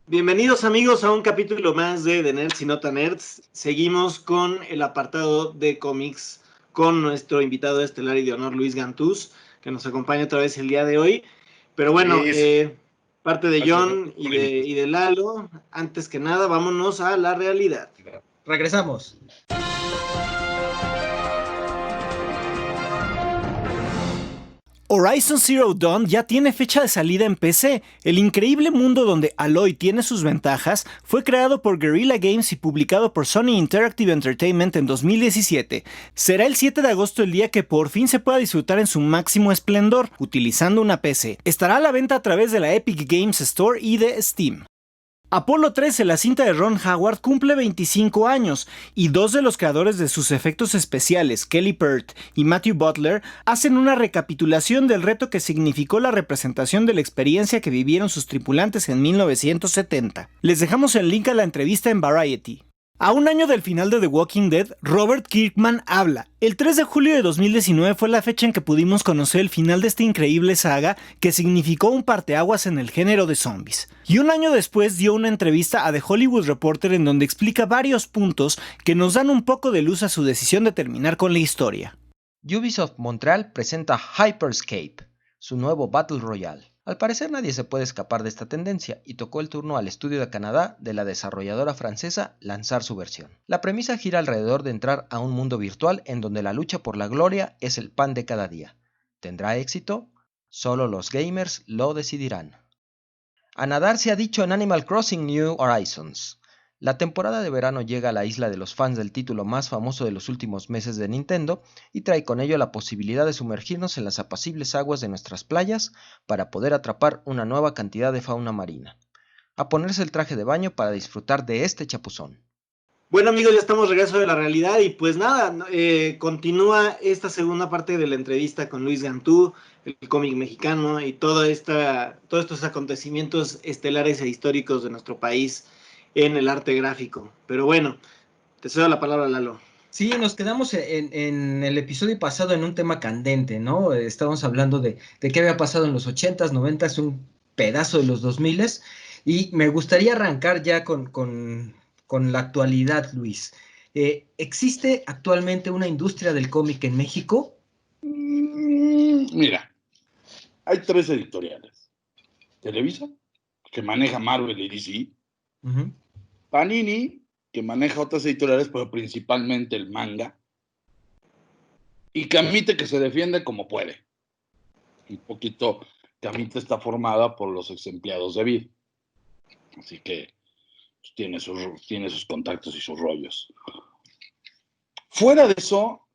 Bienvenidos amigos a un capítulo más de Nerds y Nota Nerds. Seguimos con el apartado de cómics con nuestro invitado estelar y de honor Luis Gantús, que nos acompaña otra vez el día de hoy. Pero bueno, Luis, parte de gracias, John gracias y por la de invitación. Lalo, antes que nada, vámonos a la realidad. Regresamos. Horizon Zero Dawn ya tiene fecha de salida en PC. El increíble mundo donde Aloy tiene sus ventajas fue creado por Guerrilla Games y publicado por Sony Interactive Entertainment en 2017. Será el 7 de agosto el día que por fin se pueda disfrutar en su máximo esplendor, utilizando una PC. Estará a la venta a través de la Epic Games Store y de Steam. Apolo 13, la cinta de Ron Howard, cumple 25 años y dos de los creadores de sus efectos especiales, Kelly Peart y Matthew Butler, hacen una recapitulación del reto que significó la representación de la experiencia que vivieron sus tripulantes en 1970. Les dejamos el link a la entrevista en Variety. A un año del final de The Walking Dead, Robert Kirkman habla. El 3 de julio de 2019 fue la fecha en que pudimos conocer el final de esta increíble saga que significó un parteaguas en el género de zombies. Y un año después dio una entrevista a The Hollywood Reporter en donde explica varios puntos que nos dan un poco de luz a su decisión de terminar con la historia. Ubisoft Montreal presenta Hyperscape, su nuevo Battle Royale. Al parecer nadie se puede escapar de esta tendencia y tocó el turno al estudio de Canadá de la desarrolladora francesa lanzar su versión. La premisa gira alrededor de entrar a un mundo virtual en donde la lucha por la gloria es el pan de cada día. ¿Tendrá éxito? Solo los gamers lo decidirán. A nadar se ha dicho en Animal Crossing New Horizons. La temporada de verano llega a la isla de los fans del título más famoso de los últimos meses de Nintendo y trae con ello la posibilidad de sumergirnos en las apacibles aguas de nuestras playas para poder atrapar una nueva cantidad de fauna marina. A ponerse el traje de baño para disfrutar de este chapuzón. Bueno amigos, ya estamos de regreso de la realidad y pues nada, continúa esta segunda parte de la entrevista con Luis Gantú, el cómic mexicano y todos estos acontecimientos estelares e históricos de nuestro país en el arte gráfico. Pero bueno, te cedo la palabra, Lalo. Sí, nos quedamos en el episodio pasado en un tema candente, ¿no? Estábamos hablando de qué había pasado en los 80s, 90s, un pedazo de los 2000s, y me gustaría arrancar ya con la actualidad, Luis. ¿Existe actualmente una industria del cómic en México? Mira, hay tres editoriales. Televisa, que maneja Marvel y DC. Ujú. Panini, que maneja otras editoriales, pero principalmente el manga. Y Camite, que se defiende como puede. Un poquito, Camite está formada por los ex empleados de Vid. Así que pues, tiene sus contactos y sus rollos. Fuera de eso,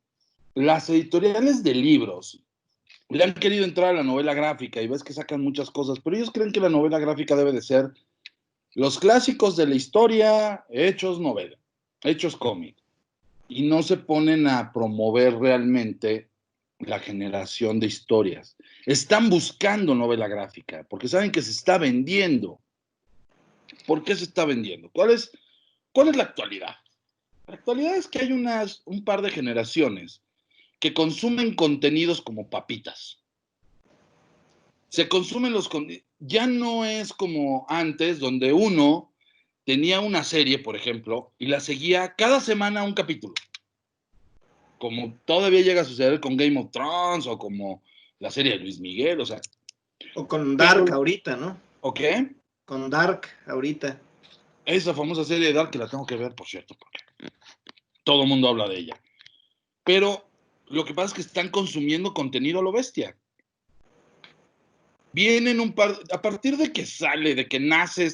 las editoriales de libros le han querido entrar a la novela gráfica y ves que sacan muchas cosas, pero ellos creen que la novela gráfica debe de ser los clásicos de la historia hechos novela, hechos cómic, y no se ponen a promover realmente la generación de historias. Están buscando novela gráfica porque saben que se está vendiendo. ¿Por qué se está vendiendo? ¿Cuál es la actualidad? La actualidad es que hay un par de generaciones que consumen contenidos como papitas. Se consumen ya no es como antes, donde uno tenía una serie, por ejemplo, y la seguía cada semana un capítulo. Como todavía llega a suceder con Game of Thrones o como la serie de Luis Miguel, o sea. O con Pero, Dark ahorita, ¿no? ¿o qué? Con Dark ahorita. Esa famosa serie de Dark que la tengo que ver, por cierto, porque todo el mundo habla de ella. Pero lo que pasa es que están consumiendo contenido a lo bestia. Vienen a partir de que sale, de que nace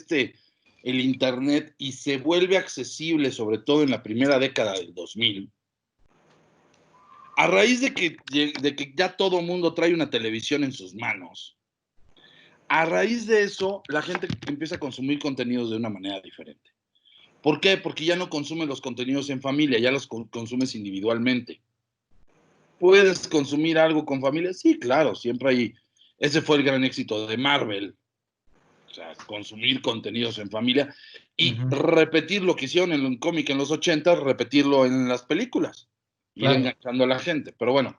el internet y se vuelve accesible, sobre todo en la primera década del 2000, a raíz de que ya todo mundo trae una televisión en sus manos, a raíz de eso, la gente empieza a consumir contenidos de una manera diferente. ¿Por qué? Porque ya no consumen los contenidos en familia, ya los consumes individualmente. ¿Puedes consumir algo con familia? Sí, claro, siempre hay. Ese fue el gran éxito de Marvel. O sea, consumir contenidos en familia y Ujú. repetir lo que hicieron en un cómic en los 80, repetirlo en las películas, ir Claro. enganchando a la gente. Pero bueno,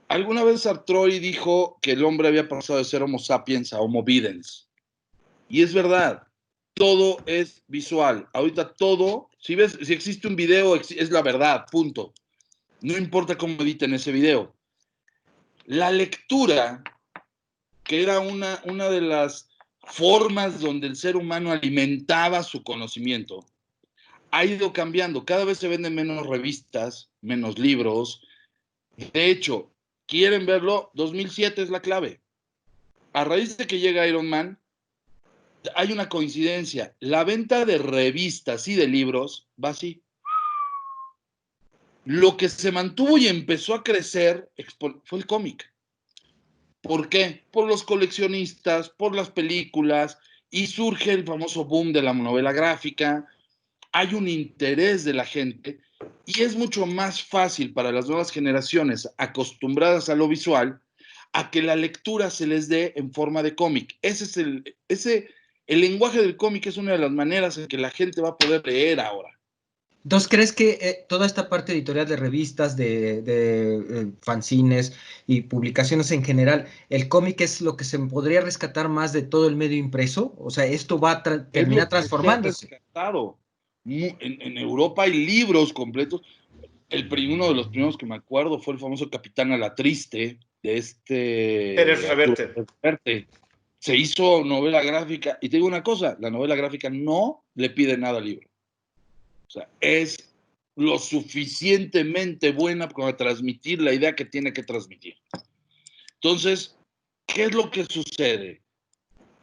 alguna vez Sartori dijo que el hombre había pasado de ser Homo sapiens a Homo videns. Y es verdad, todo es visual. Ahorita todo, si existe un video, es la verdad, punto. No importa cómo editen ese video. La lectura, que era una de las formas donde el ser humano alimentaba su conocimiento, ha ido cambiando. Cada vez se venden menos revistas, menos libros. De hecho, ¿quieren verlo? 2007 es la clave. A raíz de que llega Iron Man, hay una coincidencia. La venta de revistas y de libros va así. Lo que se mantuvo y empezó a crecer fue el cómic. ¿Por qué? Por los coleccionistas, por las películas, y surge el famoso boom de la novela gráfica. Hay un interés de la gente y es mucho más fácil para las nuevas generaciones acostumbradas a lo visual a que la lectura se les dé en forma de cómic. El lenguaje del cómic es una de las maneras en que la gente va a poder leer ahora. Entonces, ¿crees que toda esta parte editorial de revistas, de fanzines y publicaciones en general, el cómic es lo que se podría rescatar más de todo el medio impreso? O sea, esto va a terminar transformándose. En Europa hay libros completos. Uno de los primeros que me acuerdo fue el famoso Capitán a la Triste, de Pérez Reverte. Se hizo novela gráfica, y te digo una cosa, la novela gráfica no le pide nada al libro. O sea, es lo suficientemente buena para transmitir la idea que tiene que transmitir. Entonces, ¿qué es lo que sucede?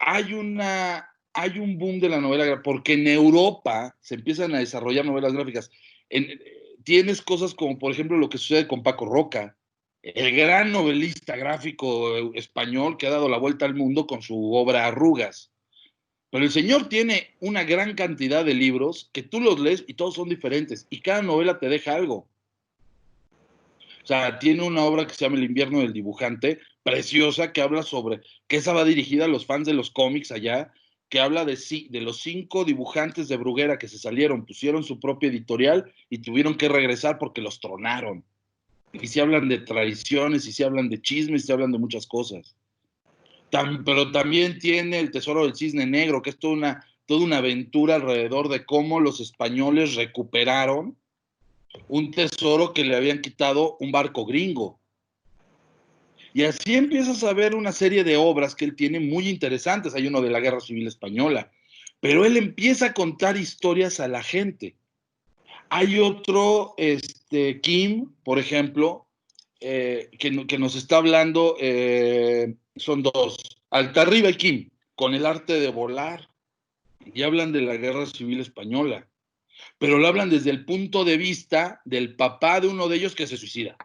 Hay un boom de la novela gráfica, porque en Europa se empiezan a desarrollar novelas gráficas. Tienes cosas como, por ejemplo, lo que sucede con Paco Roca, el gran novelista gráfico español que ha dado la vuelta al mundo con su obra Arrugas. Pero el señor tiene una gran cantidad de libros que tú los lees y todos son diferentes, y cada novela te deja algo. O sea, tiene una obra que se llama El invierno del dibujante, preciosa, que habla sobre, que esa va dirigida a los fans de los cómics allá, que habla de los 5 dibujantes de Bruguera que se salieron, pusieron su propia editorial y tuvieron que regresar porque los tronaron. Y se hablan de tradiciones, y se hablan de chismes, y se hablan de muchas cosas. Pero también tiene El tesoro del cisne negro, que es toda una aventura alrededor de cómo los españoles recuperaron un tesoro que le habían quitado un barco gringo. Y así empiezas a ver una serie de obras que él tiene muy interesantes. Hay uno de la Guerra Civil Española, pero él empieza a contar historias a la gente. Hay otro, Kim, por ejemplo, que nos está hablando, son 2, Altarriba y Kim, con El arte de volar, y hablan de la Guerra Civil Española, pero lo hablan desde el punto de vista del papá de uno de ellos que se suicida,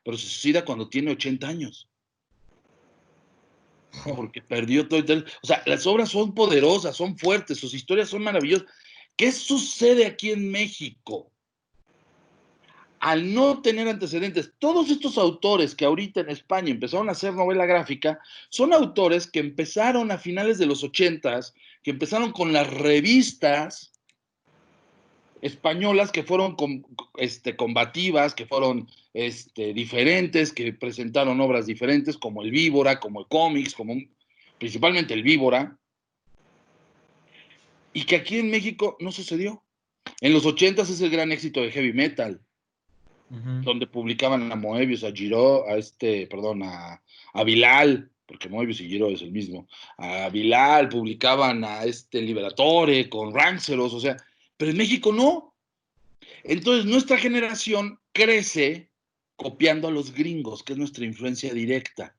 pero se suicida cuando tiene 80 años, porque perdió todo el... O sea, las obras son poderosas, son fuertes, sus historias son maravillosas. ¿Qué sucede aquí en México? Al no tener antecedentes, todos estos autores que ahorita en España empezaron a hacer novela gráfica, son autores que empezaron a finales de los 80s, que empezaron con las revistas españolas, que fueron combativas, que fueron diferentes, que presentaron obras diferentes, como el Víbora, como el cómics, principalmente el Víbora, y que aquí en México no sucedió. En los 80s es el gran éxito de heavy metal, donde publicaban a Moebius, a Giro, a Bilal, porque Moebius y Giro es el mismo, a Bilal, publicaban a Liberatore con Ránceros, o sea, pero en México no. Entonces nuestra generación crece copiando a los gringos, que es nuestra influencia directa.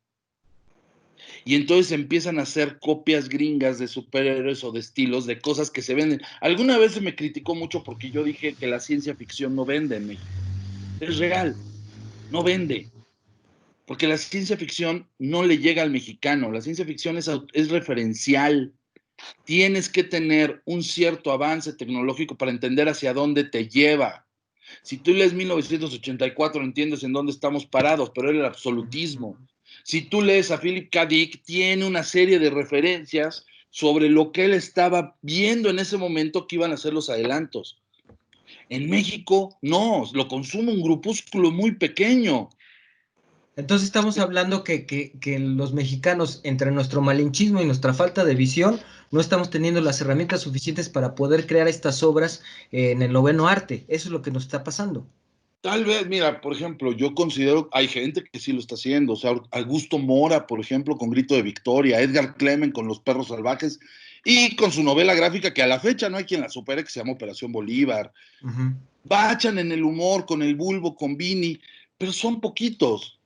Y entonces empiezan a hacer copias gringas de superhéroes o de estilos, de cosas que se venden. Alguna vez se me criticó mucho porque yo dije que la ciencia ficción no vende en México. Es real, no vende, porque la ciencia ficción no le llega al mexicano. La ciencia ficción es referencial. Tienes que tener un cierto avance tecnológico para entender hacia dónde te lleva. Si tú lees 1984, entiendes en dónde estamos parados, pero era el absolutismo. Si tú lees a Philip K. Dick, tiene una serie de referencias sobre lo que él estaba viendo en ese momento que iban a ser los adelantos. En México, no, lo consume un grupúsculo muy pequeño. Entonces estamos hablando que los mexicanos, entre nuestro malinchismo y nuestra falta de visión, no estamos teniendo las herramientas suficientes para poder crear estas obras en el noveno arte. Eso es lo que nos está pasando. Tal vez, mira, por ejemplo, yo considero, hay gente que sí lo está haciendo, o sea, Augusto Mora, por ejemplo, con Grito de Victoria, Edgar Clement con Los Perros Salvajes, y con su novela gráfica, que a la fecha no hay quien la supere, que se llama Operación Bolívar. Bachan en el humor, con El Bulbo, con Vini, pero son poquitos.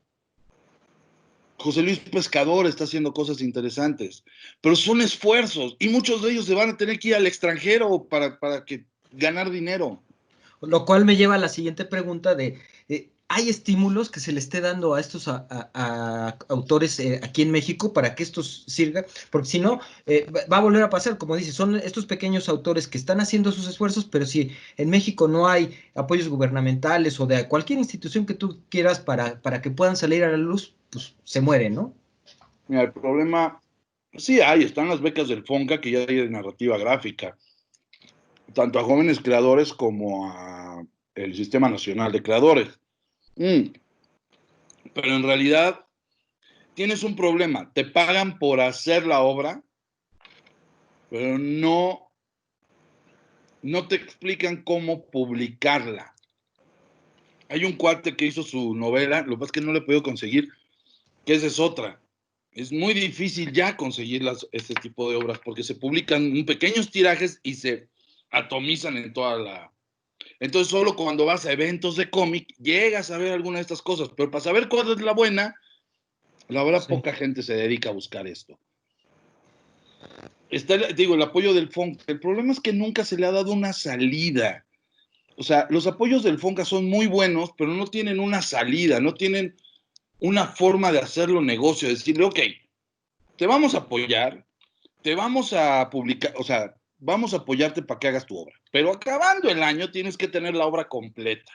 José Luis Pescador está haciendo cosas interesantes, pero son esfuerzos, y muchos de ellos se van a tener que ir al extranjero para ganar dinero. Lo cual me lleva a la siguiente pregunta ¿hay estímulos que se le esté dando a estos a autores aquí en México para que estos sirvan? Porque si no, va a volver a pasar, como dices, son estos pequeños autores que están haciendo sus esfuerzos, pero si en México no hay apoyos gubernamentales o de cualquier institución que tú quieras para que puedan salir a la luz, pues se mueren, ¿no? Mira, el problema, sí están las becas del FONCA, que ya hay de narrativa gráfica, tanto a jóvenes creadores como a el Sistema Nacional de Creadores. Pero en realidad tienes un problema, te pagan por hacer la obra, pero no te explican cómo publicarla. Hay un cuate que hizo su novela, lo que pasa es que no le he podido conseguir, que esa es otra. Es muy difícil ya conseguir este tipo de obras, porque se publican en pequeños tirajes y se atomizan en toda la... Entonces solo cuando vas a eventos de cómic llegas a ver alguna de estas cosas, pero para saber cuál es la buena, la verdad poca gente se dedica a buscar esto. Está, digo, el apoyo del FONCA. El problema es que nunca se le ha dado una salida. O sea, los apoyos del FONCA son muy buenos, pero no tienen una salida, no tienen una forma de hacerlo negocio, de decirle, ok, te vamos a apoyar, te vamos a publicar, o sea, vamos a apoyarte para que hagas tu obra, pero acabando el año tienes que tener la obra completa.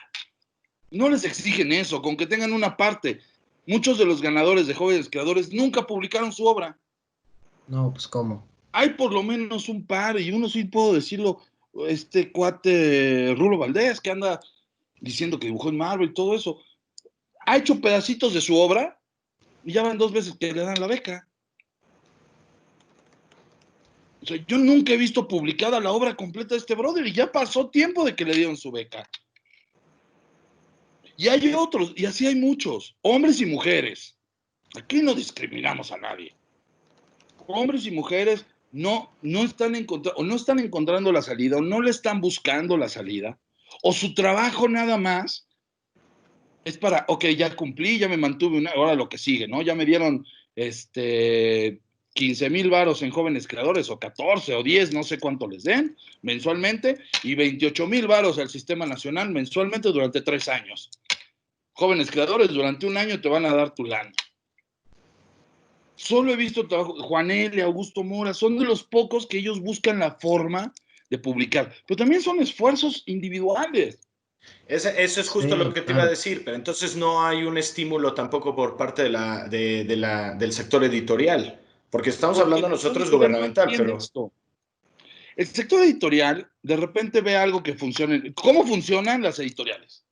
No les exigen eso, con que tengan una parte. Muchos de los ganadores de jóvenes creadores nunca publicaron su obra. No, pues ¿cómo? Hay por lo menos un par, y uno sí puedo decirlo, este cuate Rulo Valdés, que anda diciendo que dibujó en Marvel y todo eso, ha hecho pedacitos de su obra y ya van 2 veces que le dan la beca. O sea, yo nunca he visto publicada la obra completa de este brother y ya pasó tiempo de que le dieron su beca. Y hay otros, y así hay muchos, hombres y mujeres. Aquí no discriminamos a nadie. Hombres y mujeres no están encontrando la salida, o no le están buscando la salida, o su trabajo nada más es para, ok, ya cumplí, ya me mantuve ahora lo que sigue, ¿no? Ya me dieron 15,000 varos en jóvenes creadores, o 14 o 10, no sé cuánto les den mensualmente, y 28,000 varos al Sistema Nacional mensualmente durante 3 años. Jóvenes creadores, durante 1 año te van a dar tu lana. Solo he visto trabajo, Juan L., Augusto Mora, son de los pocos que ellos buscan la forma de publicar, pero también son esfuerzos individuales. Eso es justo lo que te iba a decir, pero entonces no hay un estímulo tampoco por parte del sector editorial, porque estamos hablando nosotros gubernamental, pero... El sector editorial de repente ve algo que funciona. ¿Cómo funcionan las editoriales?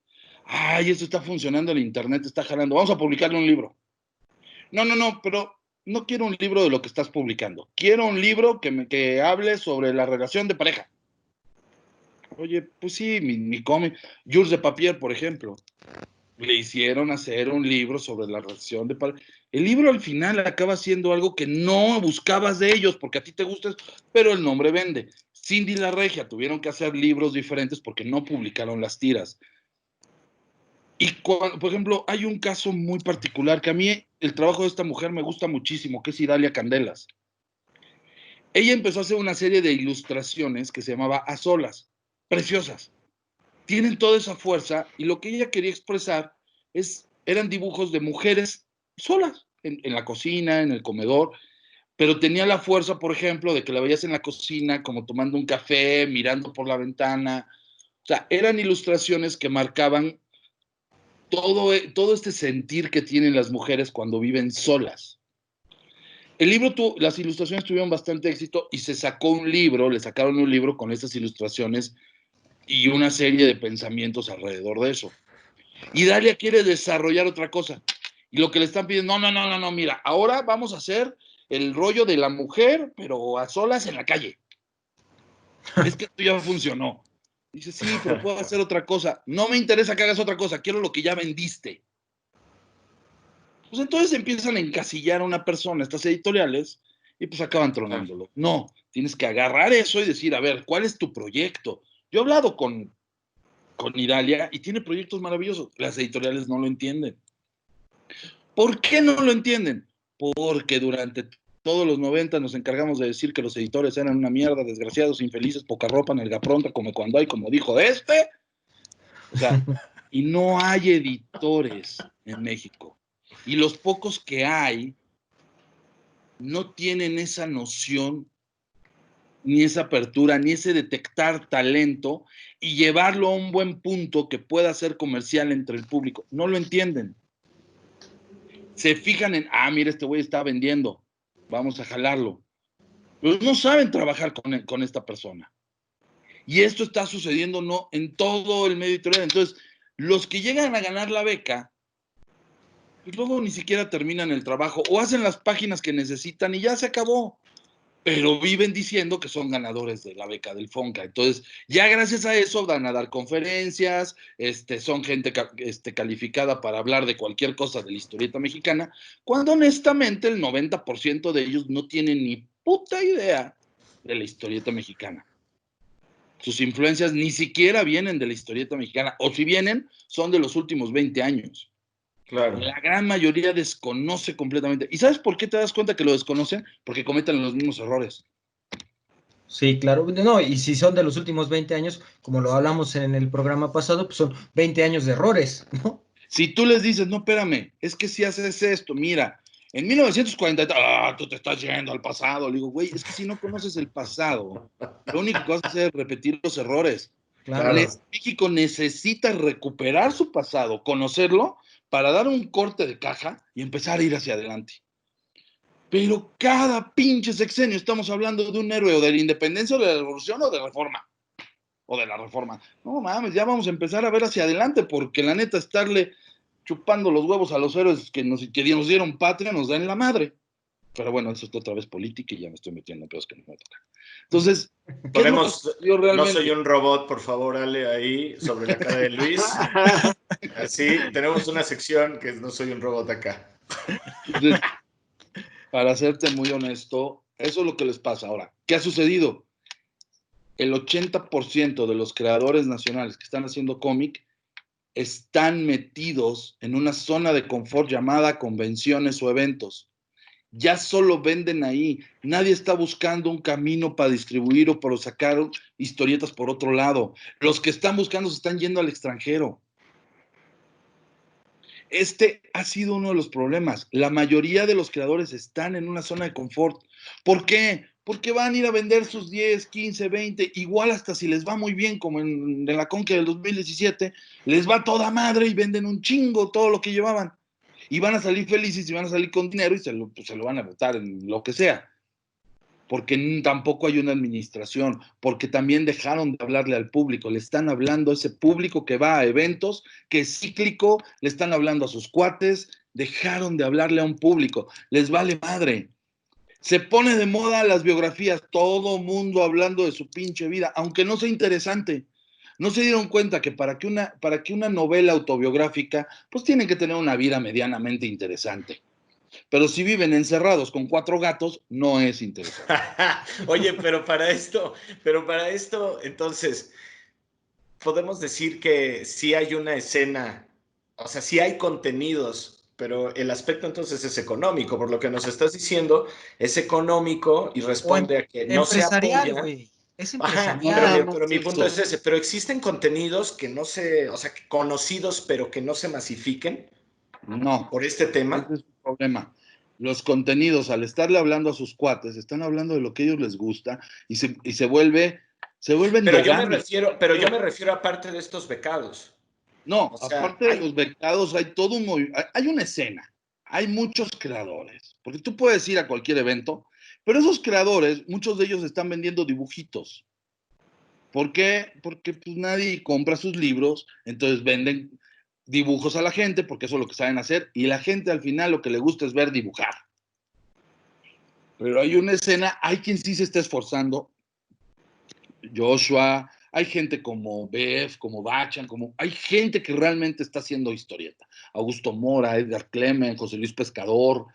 Ay, esto está funcionando en internet, está jalando, vamos a publicarle un libro. No, pero no quiero un libro de lo que estás publicando. Quiero un libro que hable sobre la relación de pareja. Oye, pues sí, mi cómic, Jules de Papier, por ejemplo, le hicieron hacer un libro sobre la relación de pareja. El libro al final acaba siendo algo que no buscabas de ellos porque a ti te gusta, pero el nombre vende. Cindy la Regia tuvieron que hacer libros diferentes porque no publicaron las tiras. Y, por ejemplo, hay un caso muy particular que a mí el trabajo de esta mujer me gusta muchísimo, que es Idalia Candelas. Ella empezó a hacer una serie de ilustraciones que se llamaba A Solas, preciosas. Tienen toda esa fuerza y lo que ella quería expresar eran dibujos de mujeres solas, en la cocina, en el comedor, pero tenía la fuerza, por ejemplo, de que la veías en la cocina como tomando un café, mirando por la ventana. O sea, eran ilustraciones que marcaban todo este sentir que tienen las mujeres cuando viven solas. El libro las ilustraciones tuvieron bastante éxito y le sacaron un libro con estas ilustraciones y una serie de pensamientos alrededor de eso. Y Dalia quiere desarrollar otra cosa. Y lo que le están pidiendo, no, mira, ahora vamos a hacer el rollo de la mujer, pero a solas en la calle. Es que esto ya funcionó. Dice, sí, pero puedo hacer otra cosa. No me interesa que hagas otra cosa, quiero lo que ya vendiste. Pues entonces empiezan a encasillar a una persona, estas editoriales, y pues acaban tronándolo. No, tienes que agarrar eso y decir, a ver, ¿cuál es tu proyecto? Yo he hablado con Idalia y tiene proyectos maravillosos. Las editoriales no lo entienden. ¿Por qué no lo entienden? Porque durante todos los 90 nos encargamos de decir que los editores eran una mierda, desgraciados, infelices, poca ropa, nalgapronta, come cuando hay, como dijo este. O sea, y no hay editores en México. Y los pocos que hay no tienen esa noción, ni esa apertura, ni ese detectar talento y llevarlo a un buen punto que pueda ser comercial entre el público. No lo entienden. Se fijan en, mira, este güey está vendiendo, vamos a jalarlo. Pero no saben trabajar con esta persona. Y esto está sucediendo no en todo el medio editorial. Entonces, los que llegan a ganar la beca, pues luego ni siquiera terminan el trabajo o hacen las páginas que necesitan y ya se acabó. Pero viven diciendo que son ganadores de la beca del FONCA. Entonces, ya gracias a eso van a dar conferencias, son gente calificada para hablar de cualquier cosa de la historieta mexicana, cuando honestamente el 90% de ellos no tienen ni puta idea de la historieta mexicana. Sus influencias ni siquiera vienen de la historieta mexicana, o si vienen, son de los últimos 20 años. Claro. La gran mayoría desconoce completamente. ¿Y sabes por qué te das cuenta que lo desconocen? Porque cometen los mismos errores. Sí, claro. No, y si son de los últimos 20 años, como lo hablamos en el programa pasado, pues son 20 años de errores, ¿no? Si tú les dices, no, espérame, es que si haces esto, mira, en 1940, tú te estás yendo al pasado. Le digo, güey, es que si no conoces el pasado, lo único que vas a hacer es repetir los errores. Claro. México necesita recuperar su pasado, conocerlo, para dar un corte de caja y empezar a ir hacia adelante. Pero cada pinche sexenio estamos hablando de un héroe o de la independencia o de la revolución o de reforma. O de la reforma. No mames, ya vamos a empezar a ver hacia adelante, porque la neta estarle chupando los huevos a los héroes que nos dieron patria nos da en la madre. Pero bueno, eso es otra vez política y ya me estoy metiendo en pedos que no me tocan. Entonces, no soy un robot, por favor, Ale, ahí sobre la cara de Luis. Así, tenemos una sección que no soy un robot acá. Entonces, para serte muy honesto, eso es lo que les pasa. Ahora, ¿qué ha sucedido? El 80% de los creadores nacionales que están haciendo cómic están metidos en una zona de confort llamada convenciones o eventos. Ya solo venden ahí. Nadie está buscando un camino para distribuir o para sacar historietas por otro lado. Los que están buscando se están yendo al extranjero. Este ha sido uno de los problemas. La mayoría de los creadores están en una zona de confort. ¿Por qué? Porque van a ir a vender sus 10, 15, 20, igual hasta si les va muy bien, como en la Conca del 2017, les va toda madre y venden un chingo todo lo que llevaban. Y van a salir felices y van a salir con dinero y se lo van a botar en lo que sea. Porque tampoco hay una administración, porque también dejaron de hablarle al público, le están hablando a ese público que va a eventos, que es cíclico, le están hablando a sus cuates, dejaron de hablarle a un público, les vale madre. Se pone de moda las biografías, todo mundo hablando de su pinche vida, aunque no sea interesante. No se dieron cuenta que para que una novela autobiográfica, pues tienen que tener una vida medianamente interesante. Pero si viven encerrados con 4 gatos, no es interesante. Oye, pero para esto, entonces, podemos decir que sí hay una escena, o sea, sí hay contenidos, pero el aspecto entonces es económico, por lo que nos estás diciendo, es económico y responde a que no se apoya. Güey. Es empresarial. empresarial. Pero mi punto es ese, pero existen contenidos que no se, o sea, conocidos, pero que no se masifiquen. No. Por este tema. Ese es el problema. Los contenidos, al estarle hablando a sus cuates, están hablando de lo que a ellos les gusta y se vuelven. Pero yo me refiero aparte de estos becados. No, o sea, aparte de los becados, hay todo un movimiento, hay una escena, hay muchos creadores, porque tú puedes ir a cualquier evento, pero esos creadores, muchos de ellos están vendiendo dibujitos. ¿Por qué? Porque pues nadie compra sus libros, entonces venden dibujos a la gente, porque eso es lo que saben hacer, y la gente al final lo que le gusta es ver dibujar. Pero hay una escena, hay quien sí se está esforzando. Joshua, hay gente como Bev, como Bachan, hay gente que realmente está haciendo historieta. Augusto Mora, Edgar Clemen, José Luis Pescador,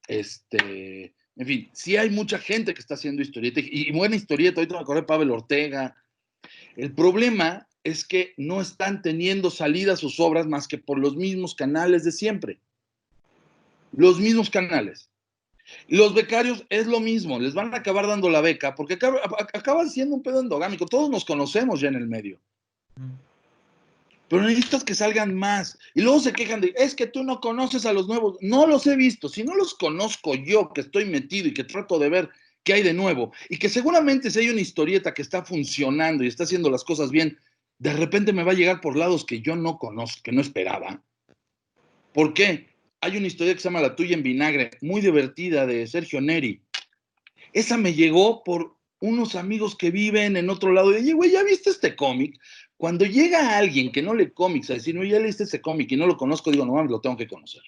en fin, sí hay mucha gente que está haciendo historieta, y buena historieta. Ahorita me acordé de Pavel Ortega. El problema es que no están teniendo salida sus obras más que por los mismos canales de siempre. Los mismos canales. Y los becarios es lo mismo, les van a acabar dando la beca, porque acaba siendo un pedo endogámico. Todos nos conocemos ya en el medio. Pero necesitas que salgan más. Y luego se quejan de, es que tú no conoces a los nuevos. No los he visto. Si no los conozco yo, que estoy metido y que trato de ver qué hay de nuevo, y que seguramente si hay una historieta que está funcionando y está haciendo las cosas bien, de repente me va a llegar por lados que yo no conozco, que no esperaba. ¿Por qué? Hay una historia que se llama La tuya en vinagre, muy divertida, de Sergio Neri. Esa me llegó por unos amigos que viven en otro lado. Y dije, güey, ¿ya viste este cómic? Cuando llega alguien que no lee cómics a decir, no, ya leíste ese cómic y no lo conozco, digo, no mames, lo tengo que conocer.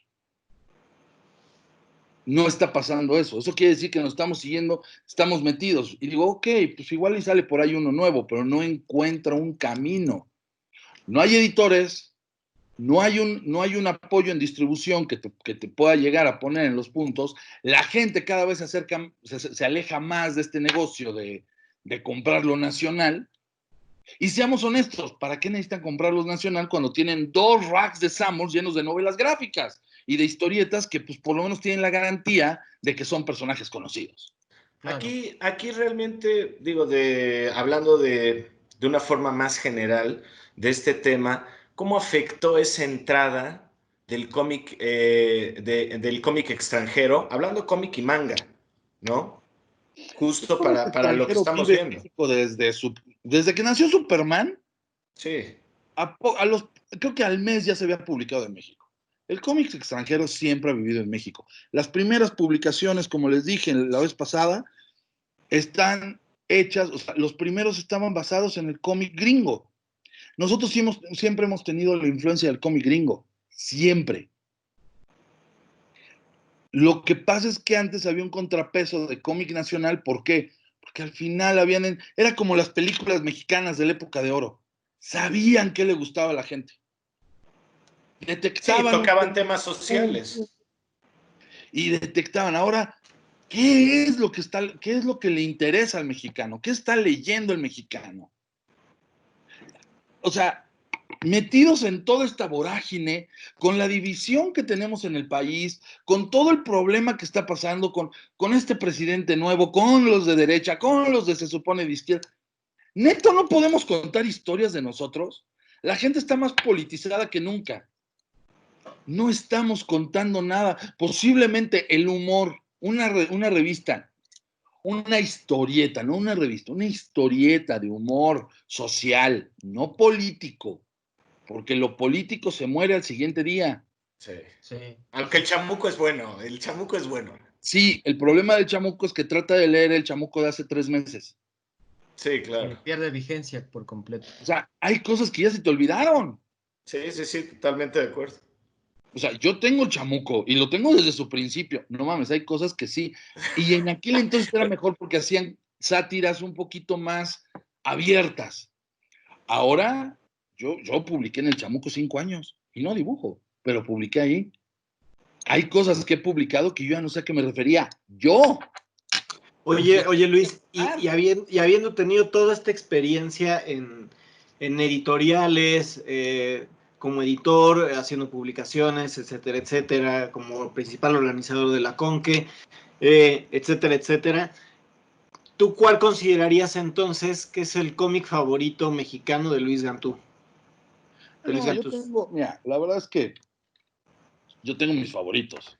No está pasando eso. Eso quiere decir que nos estamos siguiendo, estamos metidos. Y digo, ok, pues igual y sale por ahí uno nuevo, pero no encuentra un camino. No hay editores, no hay un apoyo en distribución que te pueda llegar a poner en los puntos. La gente cada vez se aleja más de este negocio de comprar lo nacional. Y seamos honestos, ¿para qué necesitan comprar lo nacional cuando tienen 2 racks de Samurs llenos de novelas gráficas y de historietas que pues por lo menos tienen la garantía de que son personajes conocidos? Claro. Aquí realmente, digo, hablando de una forma más general de este tema, ¿cómo afectó esa entrada del cómic del cómic extranjero? Hablando cómic y manga, ¿no? Justo para lo que estamos viendo. Desde que nació Superman, sí. Creo que al mes ya se había publicado en México. El cómic extranjero siempre ha vivido en México. Las primeras publicaciones, como les dije la vez pasada, están hechas, o sea, los primeros estaban basados en el cómic gringo. Nosotros siempre hemos tenido la influencia del cómic gringo, siempre. Lo que pasa es que antes había un contrapeso de cómic nacional. ¿Por qué? Porque al final era como las películas mexicanas de la época de oro. Sabían qué le gustaba a la gente. Detectaban. Sí, tocaban temas sociales. Y detectaban. Ahora, ¿qué es lo que le interesa al mexicano? ¿Qué está leyendo el mexicano? O sea, metidos en toda esta vorágine, con la división que tenemos en el país, con todo el problema que está pasando con este presidente nuevo, con los de derecha, con los de se supone de izquierda. ¿Neto no podemos contar historias de nosotros? La gente está más politizada que nunca. No estamos contando nada. Posiblemente el humor, una revista, una historieta, no una revista, una historieta de humor social, no político, porque lo político se muere al siguiente día. Sí. Aunque el chamuco es bueno, Sí, el problema del chamuco es que trata de leer el chamuco de hace 3 meses. Sí, claro. Sí, pierde vigencia por completo. O sea, hay cosas que ya se te olvidaron. Sí, totalmente de acuerdo. O sea, yo tengo el chamuco y lo tengo desde su principio. No mames, hay cosas que sí. Y en aquel entonces era mejor porque hacían sátiras un poquito más abiertas. Ahora, yo publiqué en el chamuco 5 años y no dibujo, pero publiqué ahí. Hay cosas que he publicado que yo ya no sé a qué me refería. Yo. Oye Luis, y habiendo tenido toda esta experiencia en editoriales, como editor, haciendo publicaciones, etcétera, etcétera, como principal organizador de la Conque, etcétera, etcétera, ¿tú cuál considerarías entonces que es el cómic favorito mexicano de Luis Gantú? Mira, la verdad es que yo tengo mis favoritos.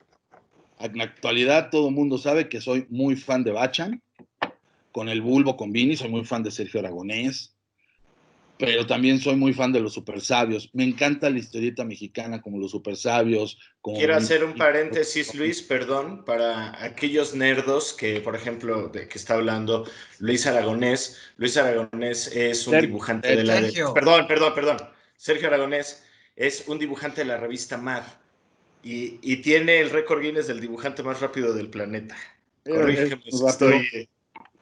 En la actualidad todo el mundo sabe que soy muy fan de Bachan, con el Bulbo, con Vini, soy muy fan de Sergio Aragonés, pero también soy muy fan de los Super Sabios. Me encanta la historieta mexicana como los Super Sabios. Quiero hacer un paréntesis, Luis, perdón, para aquellos nerdos que, por ejemplo, de que está hablando Luis Aragonés. Luis Aragonés es un dibujante de la... Perdón. Sergio Aragonés es un dibujante de la revista Mad y tiene el récord Guinness del dibujante más rápido del planeta. Corrígeme Es si estoy...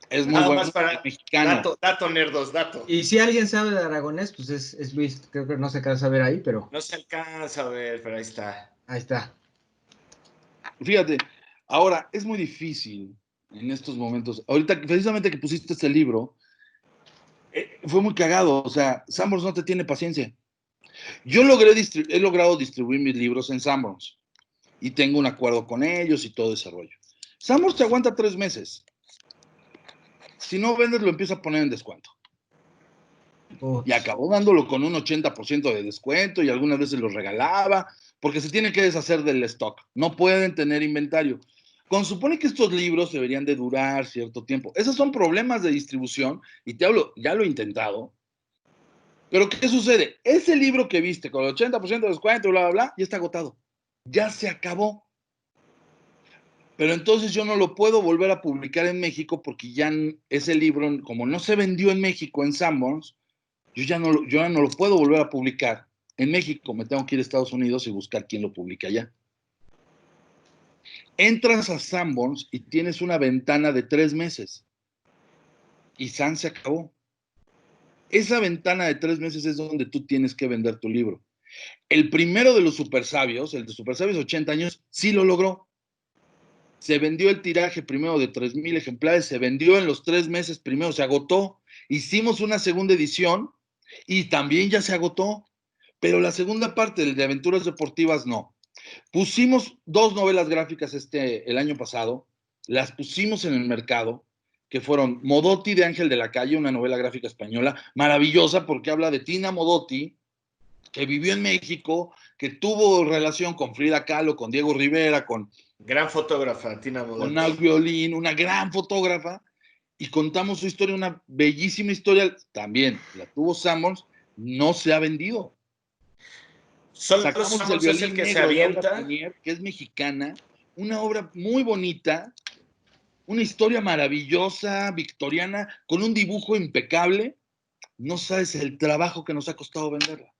Es muy Nada bueno más para mexicano. dato, nerdos, dato. Y si alguien sabe de aragonés, pues es Luis. Creo que no se alcanza a ver ahí, pero No se alcanza a ver, pero ahí está. ahí está. Fíjate, ahora es muy difícil en estos momentos. Ahorita, precisamente que pusiste este libro, fue muy cagado. O sea, Sanborns no te tiene paciencia. Yo he logrado distribuir mis libros en Sanborns y tengo un acuerdo con ellos y todo ese rollo. Sanborns te aguanta 3 meses. Si no vendes, lo empieza a poner en descuento. Ups. Y acabó dándolo con un 80% de descuento y algunas veces lo regalaba, porque se tienen que deshacer del stock. No pueden tener inventario. Supone que estos libros deberían de durar cierto tiempo. Esos son problemas de distribución y te hablo, ya lo he intentado. Pero ¿qué sucede? Ese libro que viste con el 80% de descuento, bla, bla, bla, ya está agotado. Ya se acabó. Pero entonces yo no lo puedo volver a publicar en México porque ya ese libro, como no se vendió en México en Sanborns, yo ya no lo puedo volver a publicar. En México me tengo que ir a Estados Unidos y buscar quién lo publica allá. Entras a Sanborns y tienes una ventana de 3 meses. Y San se acabó. Esa ventana de 3 meses es donde tú tienes que vender tu libro. El primero de los super sabios, el de Super Sabios 80 años, sí lo logró. Se vendió el tiraje primero de 3,000 ejemplares, se vendió en los 3 meses primero, se agotó. Hicimos una segunda edición y también ya se agotó. Pero la segunda parte, el de aventuras deportivas, no. Pusimos 2 novelas gráficas el año pasado, las pusimos en el mercado, que fueron Modotti de Ángel de la Calle, una novela gráfica española maravillosa porque habla de Tina Modotti, que vivió en México, que tuvo relación con Frida Kahlo, con Diego Rivera, con Gran fotógrafa, Tina Modotti. Al Violín, una gran fotógrafa, y contamos su historia, una bellísima historia, también la tuvo Sanborns, no se ha vendido. Solo Sacamos El Sanborns es el Violín que se Negro de Laura avienta. Prunier, que es mexicana, una obra muy bonita, una historia maravillosa, victoriana, con un dibujo impecable. No sabes el trabajo que nos ha costado venderla.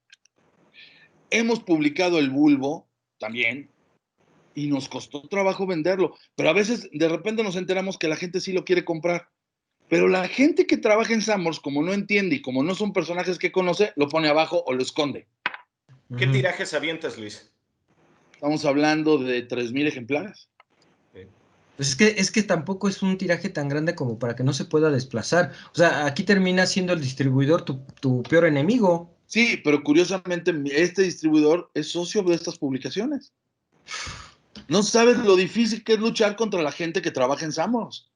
Hemos publicado El Bulbo también, y nos costó trabajo venderlo, pero a veces de repente nos enteramos que la gente sí lo quiere comprar. Pero la gente que trabaja en Sanborns, como no entiende y como no son personajes que conoce, lo pone abajo o lo esconde. ¿Qué tirajes avientas, Luis? Estamos hablando de 3,000 ejemplares. Pues es que tampoco es un tiraje tan grande como para que no se pueda desplazar. O sea, aquí termina siendo el distribuidor tu peor enemigo. Sí, pero curiosamente este distribuidor es socio de estas publicaciones. No sabes lo difícil que es luchar contra la gente que trabaja en Sanborns.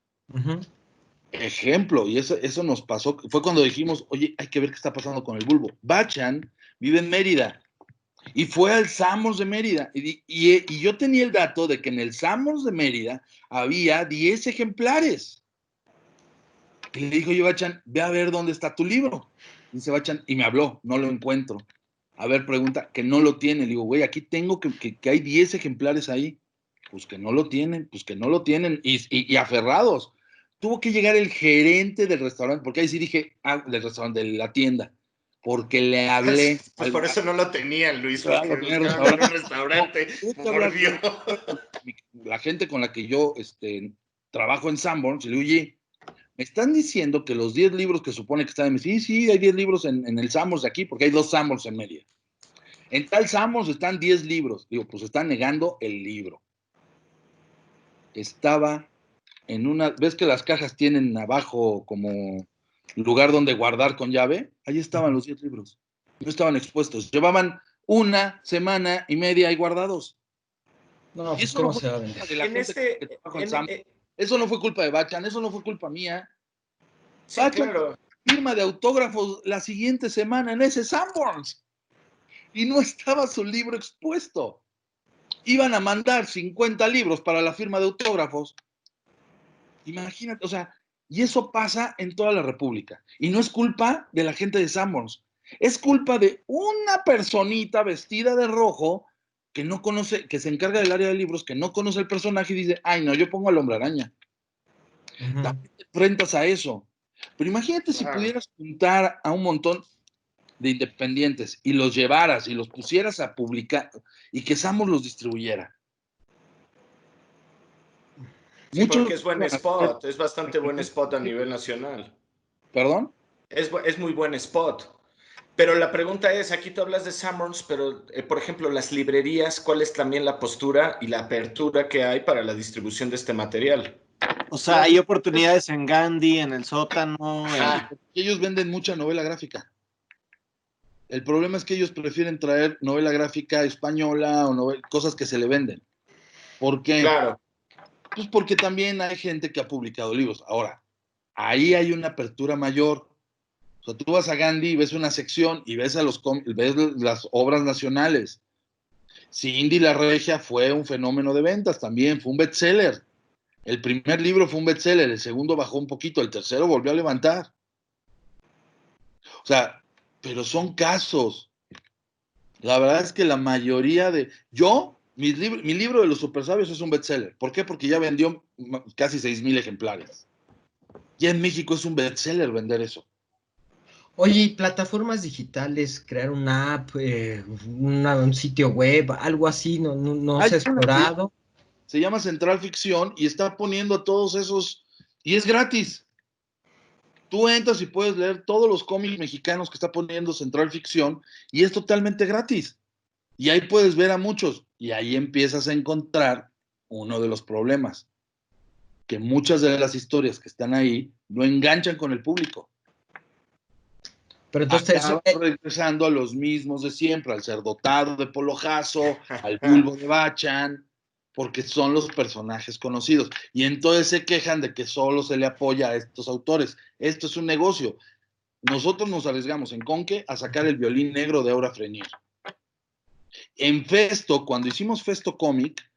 Ejemplo, y eso nos pasó, fue cuando dijimos, oye, hay que ver qué está pasando con El Bulbo. Bachan vive en Mérida y fue al Sanborns de Mérida y yo tenía el dato de que en el Sanborns de Mérida había 10 ejemplares. Y le dijo yo, Bachan, ve a ver dónde está tu libro. Dice Bachan, y me habló, no lo encuentro. A ver, pregunta, que no lo tiene. Le digo, güey, aquí tengo que hay 10 ejemplares ahí. Pues que no lo tienen, y aferrados. Tuvo que llegar el gerente del restaurante, porque ahí sí dije, del restaurante, de la tienda, porque le hablé. Pues por eso no lo tenían, Luis, Claro, porque tenía buscaban en un restaurante. No, Por Dios. la gente con la que yo trabajo en Sanborns, y le digo, oye, me están diciendo que los 10 libros que supone que están en Mérida, sí, hay 10 libros en el Sanborns de aquí, porque hay 2 Sanborns en Mérida. En tal Sanborns están 10 libros. Digo, pues están negando el libro. Estaba en una, ¿ves que las cajas tienen abajo como lugar donde guardar con llave? Ahí estaban los 10 libros. No estaban expuestos. Llevaban 1 semana y media ahí guardados. No, pues Eso cómo no fue se va a culpa vender. de la gente que trabaja en Sanborns. Eso no fue culpa de Bachan, eso no fue culpa mía. Sí, Bachan, claro. firma de autógrafos la siguiente semana en ese Sanborns. Y no estaba su libro expuesto. Iban a mandar 50 libros para la firma de autógrafos. Imagínate, o sea, y eso pasa en toda la República. Y no es culpa de la gente de Sanborns. Es culpa de una personita vestida de rojo que no conoce, que se encarga del área de libros, que no conoce el personaje y dice, ay, no, yo pongo al Hombre Araña. También te enfrentas a eso. Pero imagínate si pudieras juntar a un montón de independientes y los llevaras y los pusieras a publicar y que Sanborns los distribuyera. Sí, porque es buen spot, es bastante buen spot a nivel nacional. ¿Perdón? Es muy buen spot. Pero la pregunta es, aquí tú hablas de Summers, pero por ejemplo, las librerías, ¿cuál es también la postura y la apertura que hay para la distribución de este material? O sea, hay oportunidades en Gandhi, en el sótano. Ellos venden mucha novela gráfica. El problema es que ellos prefieren traer novela gráfica española o cosas que se le venden. ¿Por qué? Claro. Pues porque también hay gente que ha publicado libros. Ahora, ahí hay una apertura mayor. O sea, tú vas a Gandhi y ves una sección y ves las obras nacionales. Cindy la Regia fue un fenómeno de ventas también, fue un bestseller. El primer libro fue un bestseller, el segundo bajó un poquito, el tercero volvió a levantar. O sea, pero son casos. La verdad es que la mayoría de... mi libro de los supersabios es un bestseller. ¿Por qué? Porque ya vendió casi 6,000 ejemplares. Ya en México es un bestseller vender eso. Oye, ¿y plataformas digitales, crear una app, un sitio web, algo así, no se ha explorado? Se llama Central Ficción y está poniendo a todos esos... Y es gratis. Tú entras y puedes leer todos los cómics mexicanos que está poniendo Central Ficción y es totalmente gratis. Y ahí puedes ver a muchos. Y ahí empiezas a encontrar uno de los problemas. Que muchas de las historias que están ahí no enganchan con el público. Pero entonces regresando a los mismos de siempre, al Cerdotado de Polo Jasso, al Bulbo de Bachan, porque son los personajes conocidos. Y entonces se quejan de que solo se le apoya a estos autores. Esto es un negocio. Nosotros nos arriesgamos en Conque a sacar el Violín Negro de Aura Frenier. En Festo, cuando hicimos Festo Cómic,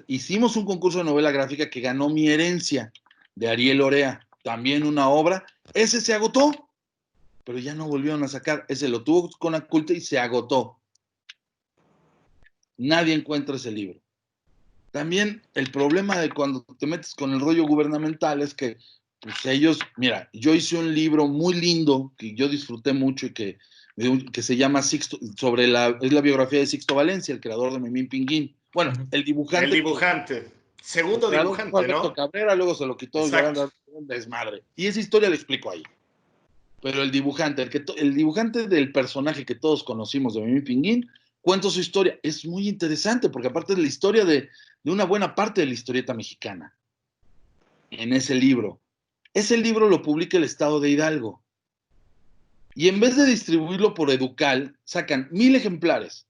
hicimos un concurso de novela gráfica que ganó Mi Herencia, de Ariel Orea. También una obra. Ese se agotó, pero ya no volvieron a sacar. Ese lo tuvo con Aculte y se agotó. Nadie encuentra ese libro. También el problema de cuando te metes con el rollo gubernamental es que pues ellos, mira, yo hice un libro muy lindo que yo disfruté mucho y que se llama Sixto, es la biografía de Sixto Valencia, el creador de Memín Pinguín. Bueno, el dibujante. El dibujante. Segundo dibujante, Alberto ¿no? Cabrera, luego se lo quitó un desmadre. Y esa historia la explico ahí. Pero el dibujante, el dibujante del personaje que todos conocimos de Memín Pinguín, cuenta su historia. Es muy interesante porque aparte es la historia de una buena parte de la historieta mexicana en ese libro. Ese libro lo publica el Estado de Hidalgo. Y en vez de distribuirlo por Educal, sacan 1,000 ejemplares